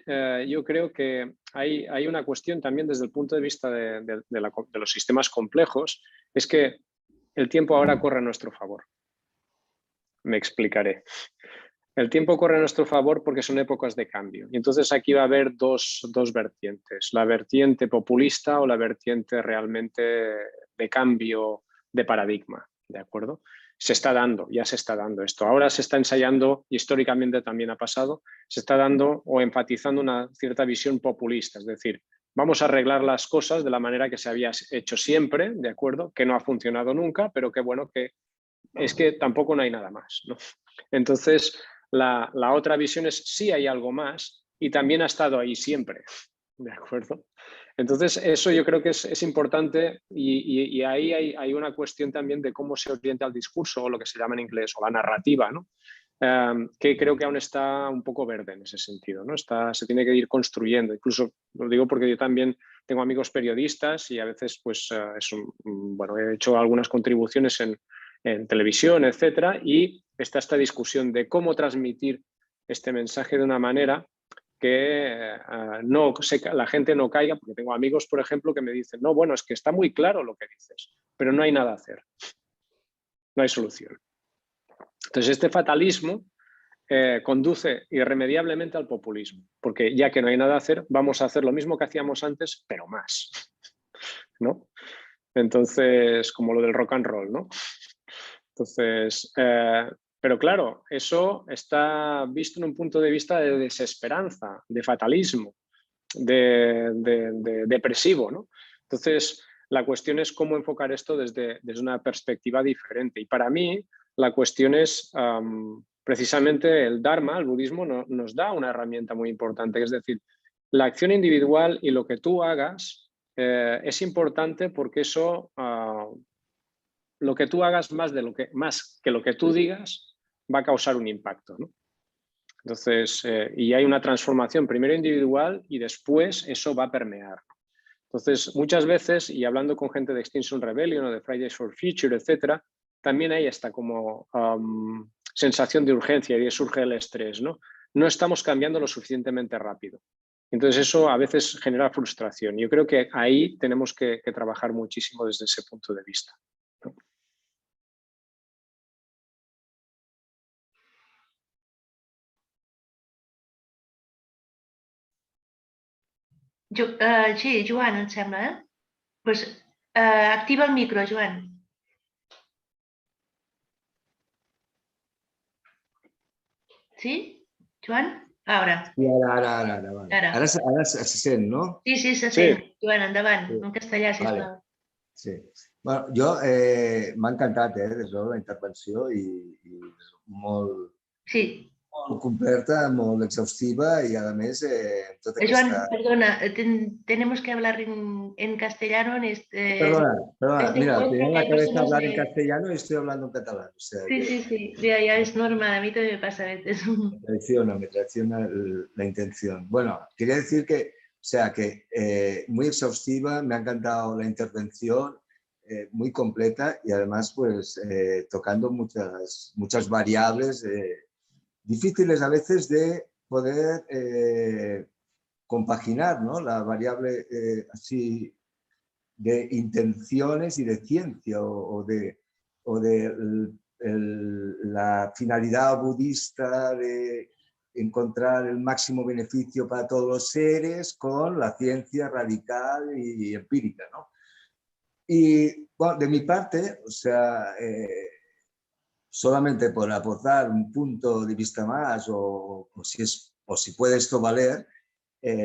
yo creo que hay una cuestión también desde el punto de vista de los sistemas complejos, es que el tiempo ahora corre a nuestro favor. Me explicaré. El tiempo corre a nuestro favor porque son épocas de cambio. Y entonces aquí va a haber dos vertientes. La vertiente populista o la vertiente realmente de cambio de paradigma. ¿De acuerdo? Se está dando, ya se está dando esto. Ahora se está ensayando, y históricamente también ha pasado, se está dando o enfatizando una cierta visión populista. Es decir, vamos a arreglar las cosas de la manera que se había hecho siempre, ¿de acuerdo? Que no ha funcionado nunca, pero que bueno, que es que tampoco no hay nada más, ¿no? Entonces, la otra visión es sí hay algo más y también ha estado ahí siempre, ¿de acuerdo? Entonces, eso yo creo que es importante y ahí hay una cuestión también de cómo se orienta el discurso, o lo que se llama en inglés, o la narrativa, ¿no? Que creo que aún está un poco verde en ese sentido, ¿no? Se tiene que ir construyendo. Incluso lo digo porque yo también tengo amigos periodistas y a veces pues, bueno, he hecho algunas contribuciones en televisión, etcétera, y está esta discusión de cómo transmitir este mensaje de una manera que la gente no caiga, porque tengo amigos, por ejemplo, que me dicen, no, bueno, es que está muy claro lo que dices, pero no hay nada a hacer, no hay solución. Entonces, este fatalismo conduce irremediablemente al populismo, porque ya que no hay nada a hacer, vamos a hacer lo mismo que hacíamos antes, pero más, ¿no? Entonces, como lo del rock and roll, ¿no? Entonces, pero claro, eso está visto en un punto de vista de desesperanza, de fatalismo, de depresivo, ¿no? Entonces, la cuestión es cómo enfocar esto desde una perspectiva diferente. Y para mí, la cuestión es precisamente el Dharma, el budismo, nos da una herramienta muy importante, es decir, la acción individual y lo que tú hagas es importante porque eso, lo que tú hagas más que lo que tú digas, va a causar un impacto, ¿no? Entonces, y hay una transformación primero individual y después eso va a permear. Entonces, muchas veces, y hablando con gente de Extinction Rebellion o de Fridays for Future, etcétera, también hay esta como sensación de urgencia y de surge el estrés, ¿no? No estamos cambiando lo suficientemente rápido. Entonces, eso a veces genera frustración. Yo creo que ahí tenemos que trabajar muchísimo desde ese punto de vista, ¿no? Sí, Joan, em sembla, eh? Pues, activa el micro, Joan. ¿Sí? Joan? Ara. Sí, ara, vale. Ara. Ara se sent, no? Sí, se Sí. sent. Joan, endavant, Sí. en castellà, sisplau. Vale. Sí. Bueno, jo m'ha encantat, des de la intervenció i molt, Sí. molt completa, molt exhaustiva i, a més, tota Joan, aquesta... perdona, tenemos que hablar en castellano en este... Perdona, este mira, tenía en la hay cabeza personas hablar en de... castellano y estoy hablando en catalán. O sea, Sí, sí, ya es normal, a mí también me pasa a veces. me traiciona la intención. Bueno, quería decir que, o sea, que muy exhaustiva, me ha encantado la intervención, muy completa y además, pues, tocando muchas variables difíciles a veces de poder compaginar, ¿no? La variable así de intenciones y de ciencia o de la finalidad budista de encontrar el máximo beneficio para todos los seres con la ciencia radical y empírica, ¿no? Y bueno, de mi parte, o sea, solamente por aportar un punto de vista más o si puede esto valer,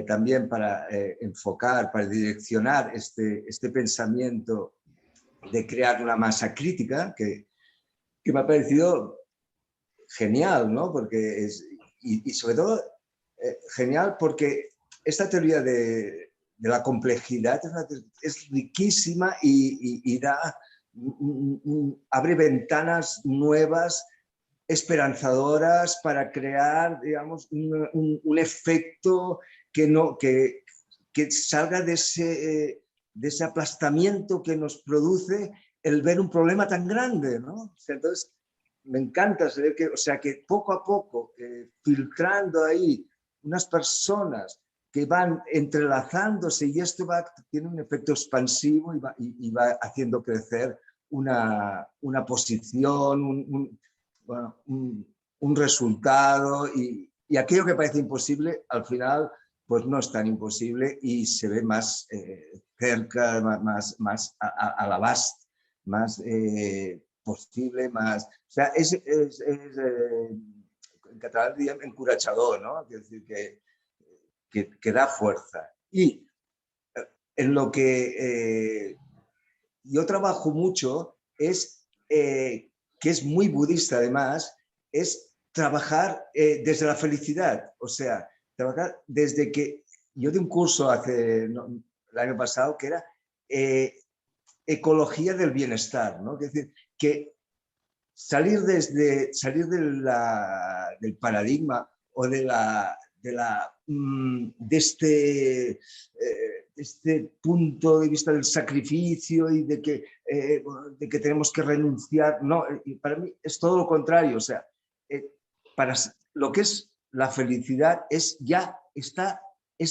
también para enfocar, para direccionar este pensamiento de crear una masa crítica que me ha parecido genial, ¿no? Porque y sobre todo genial porque esta teoría de la complejidad es riquísima y abre ventanas nuevas, esperanzadoras para crear, digamos, un efecto que salga de ese aplastamiento que nos produce el ver un problema tan grande, ¿no? O sea, entonces, me encanta saber que, o sea, que poco a poco, filtrando ahí unas personas que van entrelazándose y esto tiene un efecto expansivo y va haciendo crecer una posición, un resultado y aquello que parece imposible, al final, pues no es tan imposible y se ve más cerca, más a la base, más posible, más... O sea, en catalán diríem encoratjador, ¿no? Es decir, que da fuerza. Y en lo que yo trabajo mucho es, que es muy budista además, es trabajar desde la felicidad. O sea, trabajar desde que... Yo di un curso hace el año pasado, que era ecología del bienestar, ¿no? Es decir, que salir del paradigma o de este punto de vista del sacrificio y de que tenemos que renunciar. No, para mí es todo lo contrario. O sea, para lo que es la felicidad es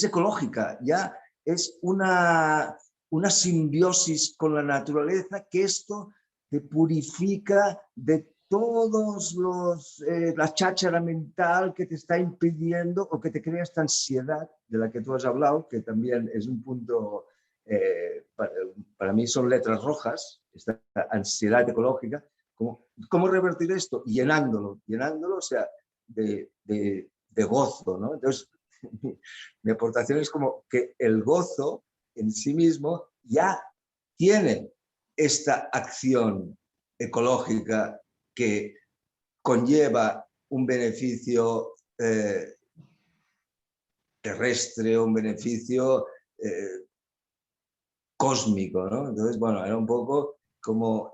ecológica, ya es una simbiosis con la naturaleza, que esto te purifica de todos la cháchara mental que te está impidiendo o que te crea esta ansiedad de la que tú has hablado, que también es un punto, para mí son letras rojas, esta ansiedad ecológica. ¿Cómo revertir esto? Llenándolo, o sea, de gozo, ¿no? Entonces, mi aportación es como que el gozo en sí mismo ya tiene esta acción ecológica que conlleva un beneficio terrestre, un beneficio cósmico, ¿no? Entonces, bueno, era un poco como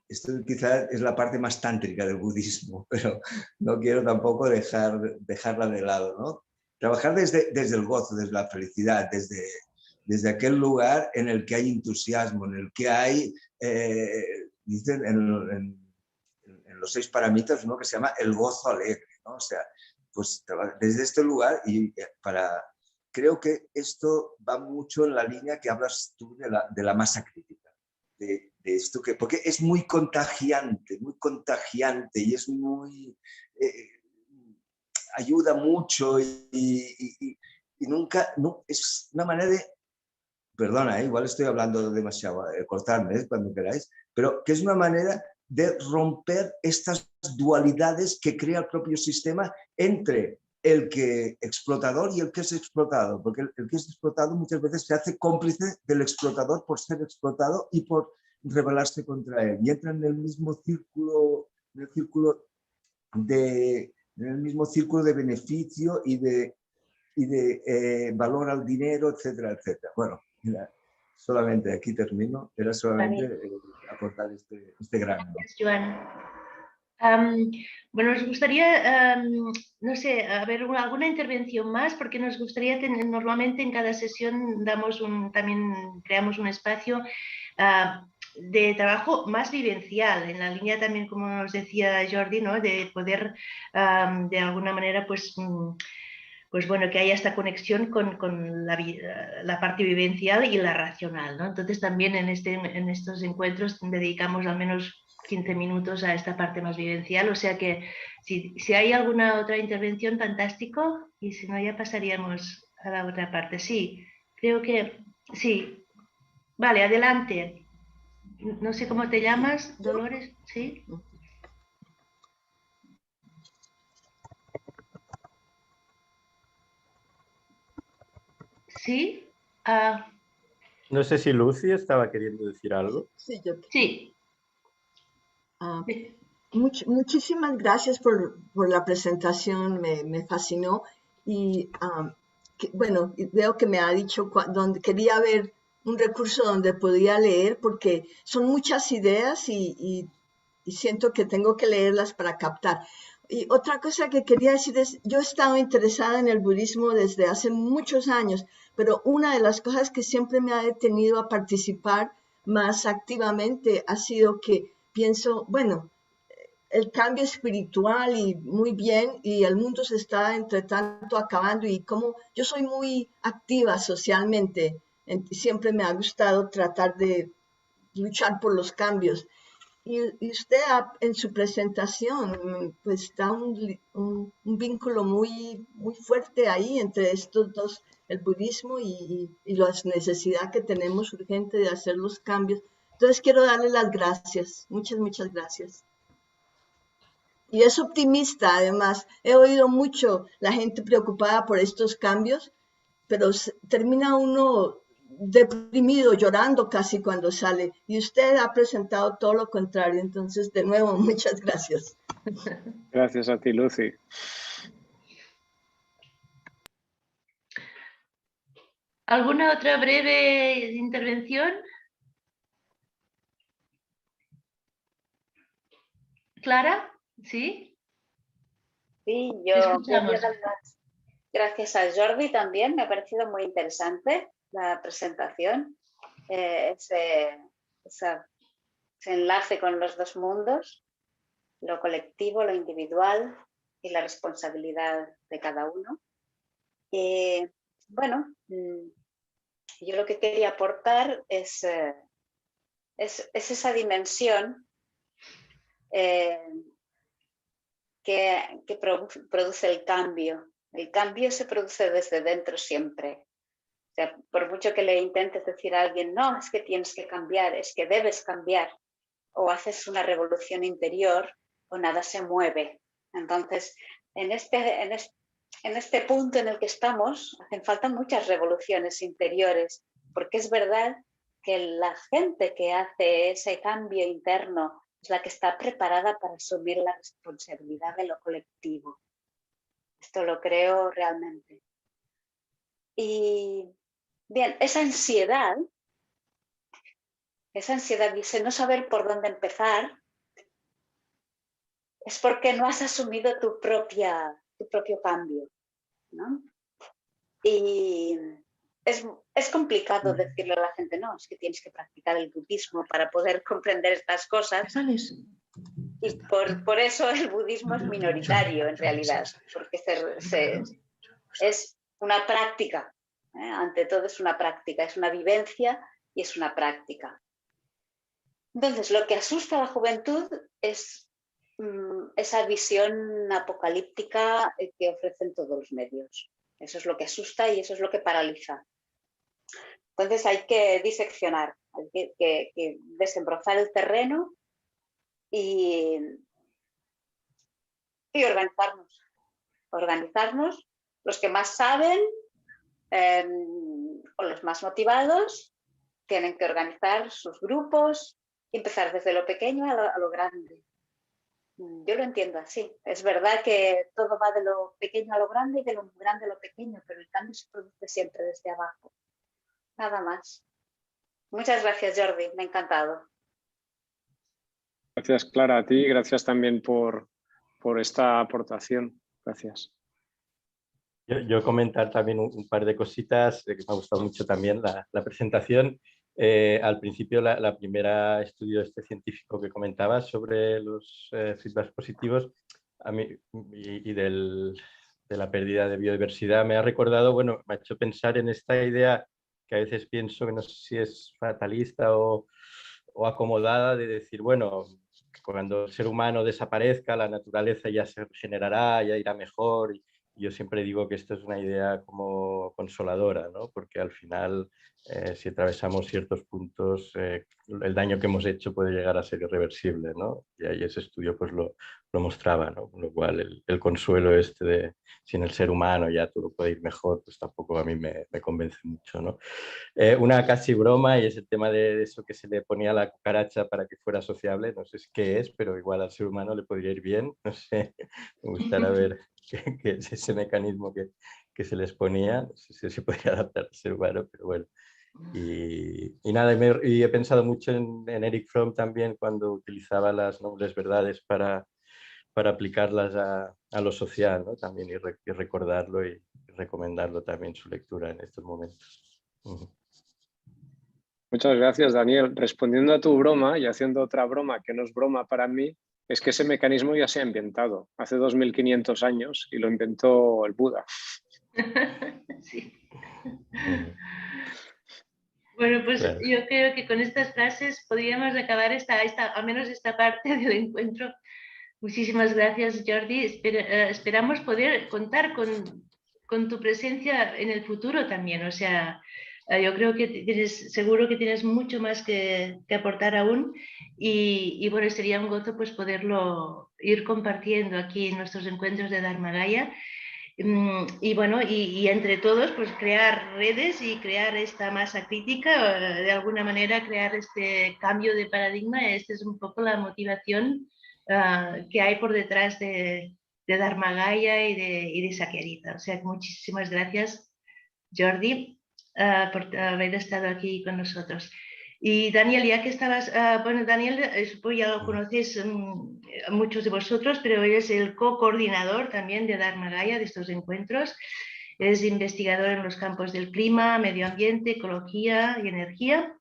esto quizás es la parte más tántrica del budismo, pero no quiero tampoco dejarla de lado, ¿no? Trabajar desde el gozo, desde la felicidad, desde aquel lugar en el que hay entusiasmo, en el que hay, dicen en los 6 parámetros, ¿no? Que se llama el gozo alegre, ¿no? O sea, pues desde este lugar creo que esto va mucho en la línea que hablas tú de la masa crítica, de esto porque es muy contagiante y es muy... ayuda mucho y nunca... No, es una manera de... Perdona, igual estoy hablando demasiado, cortarme cuando queráis, pero que es una manera de romper estas dualidades que crea el propio sistema entre el que explotador y el que es explotado, porque el que es explotado muchas veces se hace cómplice del explotador por ser explotado y por rebelarse contra él, y entra en el mismo círculo, en el mismo círculo de beneficio y de valor al dinero, etcétera, etcétera. Bueno, mira, solamente aquí termino, era solamente aportar este grano. Gracias, Joan. Bueno, nos gustaría, no sé, alguna intervención más, porque nos gustaría tener, normalmente en cada sesión también creamos un espacio de trabajo más vivencial, en la línea también, como nos decía Jordi, ¿no? De poder, de alguna manera, pues bueno, que haya esta conexión con la parte vivencial y la racional, ¿no? Entonces también en estos encuentros dedicamos al menos 15 minutos a esta parte más vivencial, o sea que si hay alguna otra intervención, fantástico, y si no ya pasaríamos a la otra parte. Sí, creo que sí. Vale, adelante. No sé cómo te llamas, Dolores, ¿sí? ¿Sí? No sé si Lucy estaba queriendo decir algo. Sí, Sí. Muchísimas gracias por la presentación, me fascinó. Y bueno, veo que me ha dicho donde quería ver un recurso donde podía leer, porque son muchas ideas y siento que tengo que leerlas para captar. Y otra cosa que quería decir es, yo he estado interesada en el budismo desde hace muchos años, pero una de las cosas que siempre me ha detenido a participar más activamente ha sido que pienso, bueno, el cambio espiritual y muy bien, y el mundo se está entre tanto acabando, y como yo soy muy activa socialmente, siempre me ha gustado tratar de luchar por los cambios. Y usted en su presentación pues da un vínculo muy, muy fuerte ahí entre estos dos, el budismo y la necesidad que tenemos urgente de hacer los cambios. Entonces quiero darle las gracias, muchas, muchas gracias. Y es optimista, además. He oído mucho la gente preocupada por estos cambios, pero termina uno deprimido, llorando casi cuando sale. Y usted ha presentado todo lo contrario. Entonces, de nuevo, muchas gracias. Gracias a ti, Lucy. ¿Alguna otra breve intervención? Clara, ¿sí? Sí, Te yo escuchamos. gracias a Jordi también, me ha parecido muy interesante la presentación, ese enlace con los dos mundos, lo colectivo, lo individual y la responsabilidad de cada uno. Y bueno, yo lo que quería aportar es esa dimensión que produce el cambio. El cambio se produce desde dentro siempre. O sea, por mucho que le intentes decir a alguien, no, es que tienes que cambiar, es que debes cambiar, o haces una revolución interior o nada se mueve. Entonces, en este punto en el que estamos, hacen falta muchas revoluciones interiores, porque es verdad que la gente que hace ese cambio interno es la que está preparada para asumir la responsabilidad de lo colectivo. Esto lo creo realmente. Y bien, esa ansiedad y ese no saber por dónde empezar, es porque no has asumido tu propio cambio, ¿no? Y es complicado decirle a la gente, no, es que tienes que practicar el budismo para poder comprender estas cosas. Y por eso el budismo es minoritario en realidad, porque es una práctica, ante todo es una práctica, es una vivencia y es una práctica. Entonces, lo que asusta a la juventud es esa visión apocalíptica que ofrecen todos los medios. Eso es lo que asusta y eso es lo que paraliza. Entonces hay que diseccionar, hay que desembrozar el terreno y organizarnos. Los que más saben o los más motivados tienen que organizar sus grupos y empezar desde lo pequeño a lo grande. Yo lo entiendo así. Es verdad que todo va de lo pequeño a lo grande y de lo grande a lo pequeño, pero el cambio se produce siempre desde abajo. Nada más. Muchas gracias, Jordi. Me ha encantado. Gracias, Clara, a ti. Gracias también por esta aportación. Gracias. Yo comentar también un par de cositas, que me ha gustado mucho también la presentación. Al principio, la primera estudio científico que comentabas sobre los feedbacks positivos a mí, de la pérdida de biodiversidad me ha recordado, bueno, me ha hecho pensar en esta idea que a veces pienso que no sé si es fatalista o acomodada de decir, bueno, cuando el ser humano desaparezca, la naturaleza ya se regenerará, ya irá mejor. Y yo siempre digo que esto es una idea como consoladora, ¿no? Porque al final, si atravesamos ciertos puntos, el daño que hemos hecho puede llegar a ser irreversible, ¿no? Y ahí ese estudio pues lo mostraba, ¿no? Con lo cual el consuelo de si en el ser humano ya todo puede ir mejor, pues tampoco a mí me convence mucho, ¿no? Una casi broma, y es el tema de eso que se le ponía a la cucaracha para que fuera sociable. No sé qué es, pero igual al ser humano le podría ir bien. No sé, me gustaría ver qué es ese mecanismo que se les ponía. No sé si se podría adaptar al ser humano, pero bueno. Y nada, y he pensado mucho en Eric Fromm también cuando utilizaba las nobles verdades para aplicarlas a lo social, ¿no? También y recordarlo y recomendarlo también su lectura en estos momentos. Muchas gracias, Daniel. Respondiendo a tu broma y haciendo otra broma que no es broma para mí, es que ese mecanismo ya se ha inventado hace 2500 años y lo inventó el Buda. Sí. Bueno, pues Claro. yo creo que con estas frases podríamos acabar al menos esta parte del encuentro. Muchísimas gracias, Jordi. Esperamos poder contar con tu presencia en el futuro también. O sea, yo creo que seguro que tienes mucho más que aportar aún y bueno, sería un gozo pues poderlo ir compartiendo aquí en nuestros encuentros de Dharmagaya. Y bueno, y entre todos, pues crear redes y crear esta masa crítica, de alguna manera crear este cambio de paradigma. Esta es un poco la motivación que hay por detrás de Dharmagaya y de Sakyarita. O sea, muchísimas gracias, Jordi. por haber estado aquí con nosotros. Y Daniel, ya que estabas, bueno, Daniel, supongo ya lo conocéis muchos de vosotros, pero él es el co-coordinador también de Dharma Gaya, de estos encuentros. Es investigador en los campos del clima, medio ambiente, ecología y energía.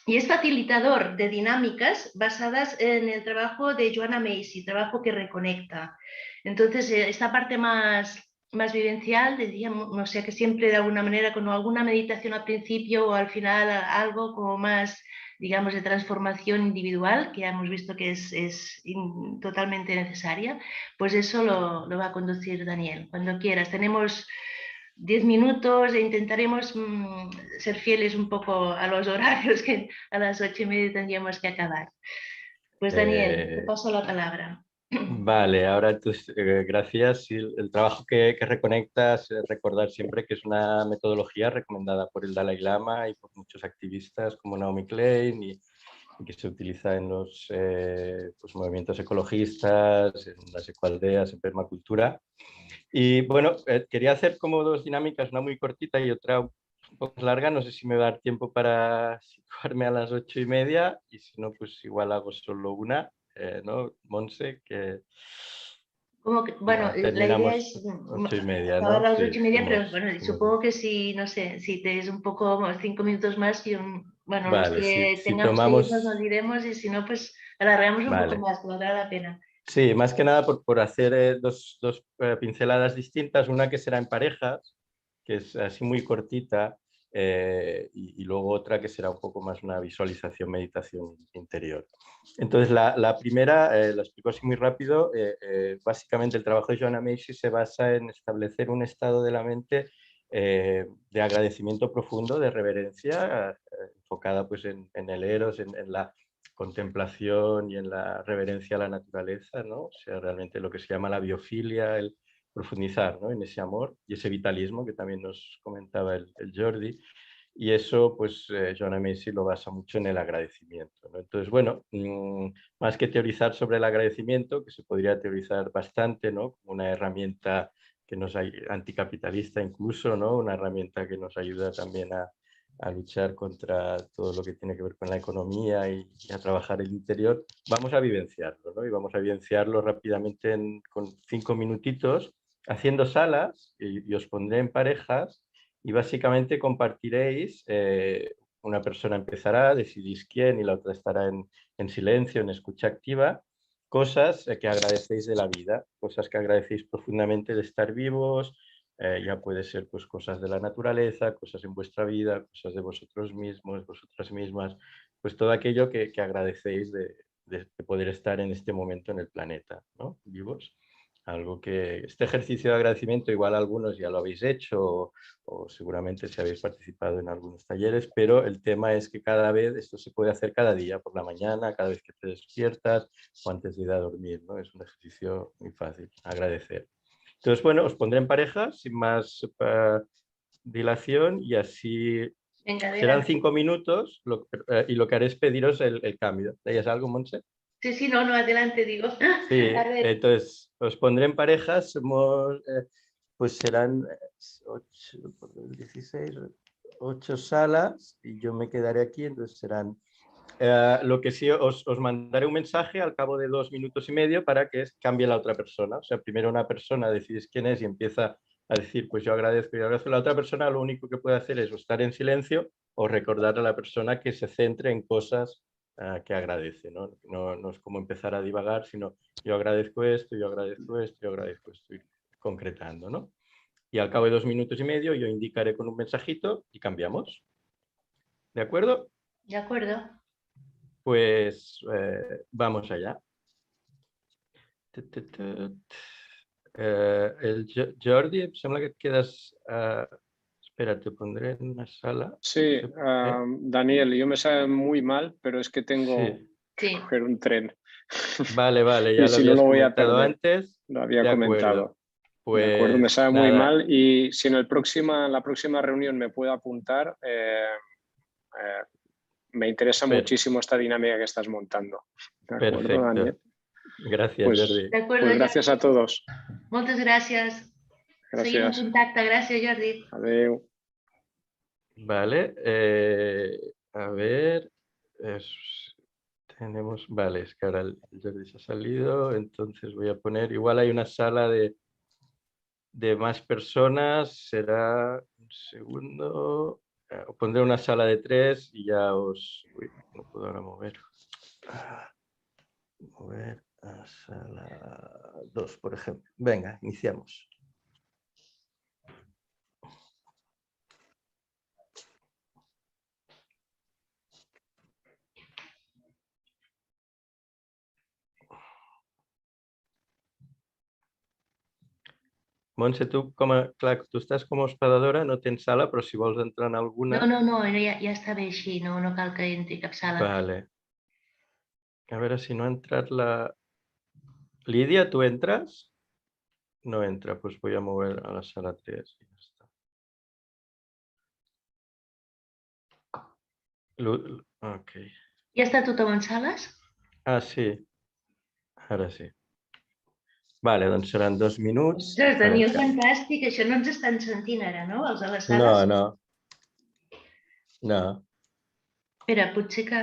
Y es facilitador de dinámicas basadas en el trabajo de Joanna Macy, trabajo que reconecta. Entonces, esta parte más vivencial, diríamos, no sé, que siempre de alguna manera, con alguna meditación al principio o al final, algo como más, digamos, de transformación individual, que ya hemos visto que es totalmente necesaria, pues eso lo va a conducir Daniel. Cuando quieras, tenemos 10 minutos e intentaremos ser fieles un poco a los horarios, que a las 8:30 tendríamos que acabar. Pues Daniel, te paso la palabra. Vale, ahora entonces, gracias. Sí, el trabajo que reconectas, recordar siempre que es una metodología recomendada por el Dalai Lama y por muchos activistas como Naomi Klein y que se utiliza en los pues, movimientos ecologistas, en las ecoaldeas, en permacultura. Y bueno, quería hacer como dos dinámicas, una muy cortita y otra un poco más larga. No sé si me va a dar tiempo para situarme a las 8:30 y si no, pues igual hago solo una. ¿No, Monse? Que Bueno, la idea es 8:30, acabar ¿no? a las Sí, 8:30, pero bueno, supongo que si, no sé, si te es un poco 5 minutos más y bueno, vale, los que si tengamos tomamos... que irnos nos iremos y si no, pues alargamos un Vale. poco más, que valdrá la pena. Sí, más que nada por hacer dos pinceladas distintas, una que será en parejas, que es así muy cortita, y luego otra que será un poco más una visualización, meditación interior. Entonces, la primera, la explico así muy rápido, básicamente el trabajo de Joanna Macy se basa en establecer un estado de la mente de agradecimiento profundo, de reverencia, enfocada pues, en el eros, en la contemplación y en la reverencia a la naturaleza, ¿no? O sea, realmente lo que se llama la biofilia, el profundizar, ¿no? En ese amor y ese vitalismo que también nos comentaba el Jordi. Y eso, pues, Joanna Macy lo basa mucho en el agradecimiento, ¿no? Entonces, bueno, más que teorizar sobre el agradecimiento, que se podría teorizar bastante, ¿no? Como una herramienta que nos anticapitalista incluso, ¿no? Una herramienta que nos ayuda también a luchar contra todo lo que tiene que ver con la economía y a trabajar el interior, vamos a vivenciarlo, ¿no? Y vamos a vivenciarlo rápidamente con 5 minutitos, haciendo salas, y os pondré en parejas, y básicamente compartiréis, una persona empezará, decidís quién, y la otra estará en silencio, en escucha activa, cosas que agradecéis de la vida, cosas que agradecéis profundamente de estar vivos. Ya puede ser pues, cosas de la naturaleza, cosas en vuestra vida, cosas de vosotros mismos, vosotras mismas, pues todo aquello que agradecéis de poder estar en este momento en el planeta, ¿no? Vivos. Algo que este ejercicio de agradecimiento igual algunos ya lo habéis hecho o seguramente si habéis participado en algunos talleres, pero el tema es que cada vez esto se puede hacer cada día, por la mañana, cada vez que te despiertas o antes de ir a dormir, ¿no? Es un ejercicio muy fácil, agradecer. Entonces, bueno, os pondré en pareja sin más dilación y así Venga, serán 5 minutos y lo que haré es pediros el cambio. ¿Tenías algo, Montse? Sí, no, adelante, digo. Sí, entonces os pondré en parejas, pues serán 8 por 16, 8 salas y yo me quedaré aquí, entonces serán... lo que sí, os mandaré un mensaje al cabo de 2 minutos y medio para que cambie la otra persona. O sea, primero una persona decides quién es y empieza a decir, pues yo agradezco y agradezco. La otra persona lo único que puede hacer es estar en silencio o recordar a la persona que se centre en cosas que agradece, ¿no? No es como empezar a divagar, sino yo agradezco esto, yo agradezco esto, yo agradezco esto, y concretando, ¿no? Y al cabo de 2 minutos y medio yo indicaré con un mensajito y cambiamos. ¿De acuerdo? De acuerdo. Pues vamos allá. El Jordi, em sembla que et quedes... espera, te pondré en una sala. Sí, Daniel, yo me sabe muy mal, pero es que tengo Sí. que coger un tren. Vale, ya y lo si no habías lo voy a comentado perder. antes. Lo había De comentado. acuerdo. Pues, de acuerdo, me sabe muy nada. mal y si en la próxima reunión me puedo apuntar, me interesa muchísimo esta dinámica que estás montando. ¿De acuerdo, Perfecto. Daniel? Gracias, Pues, Jordi. De acuerdo, pues gracias a todos. Moltes gràcies. Gràcies. Seguim en contacte. Gràcies, Jordi. Adéu. Vale. A ver. Tenemos... Vale, es que ahora el Jordi se ha salido. Entonces voy a poner... Igual hay una sala de más personas. Será... Un segundo. Pondré una sala de 3 y ya os... Uy, no puedo ahora mover. Mover a sala 2, por ejemplo. Venga, iniciamos. Montse, tu estàs com a hospedadora, no tens sala, però si vols entrar en alguna... No, ja està bé així, no cal que entri cap sala. Vale. A veure si no ha entrat la... Lídia, ¿tú entras? No entra, pues voy a mover a la sala 3 y ya está. Ok. Ja està tothom en sales? Ah, sí. Ara sí. Vale, doncs seran 2 minuts. Ostres, Daniel, fantàstic. Això no ens estan sentint ara, no? Els de les sales? No. Espera, potser que...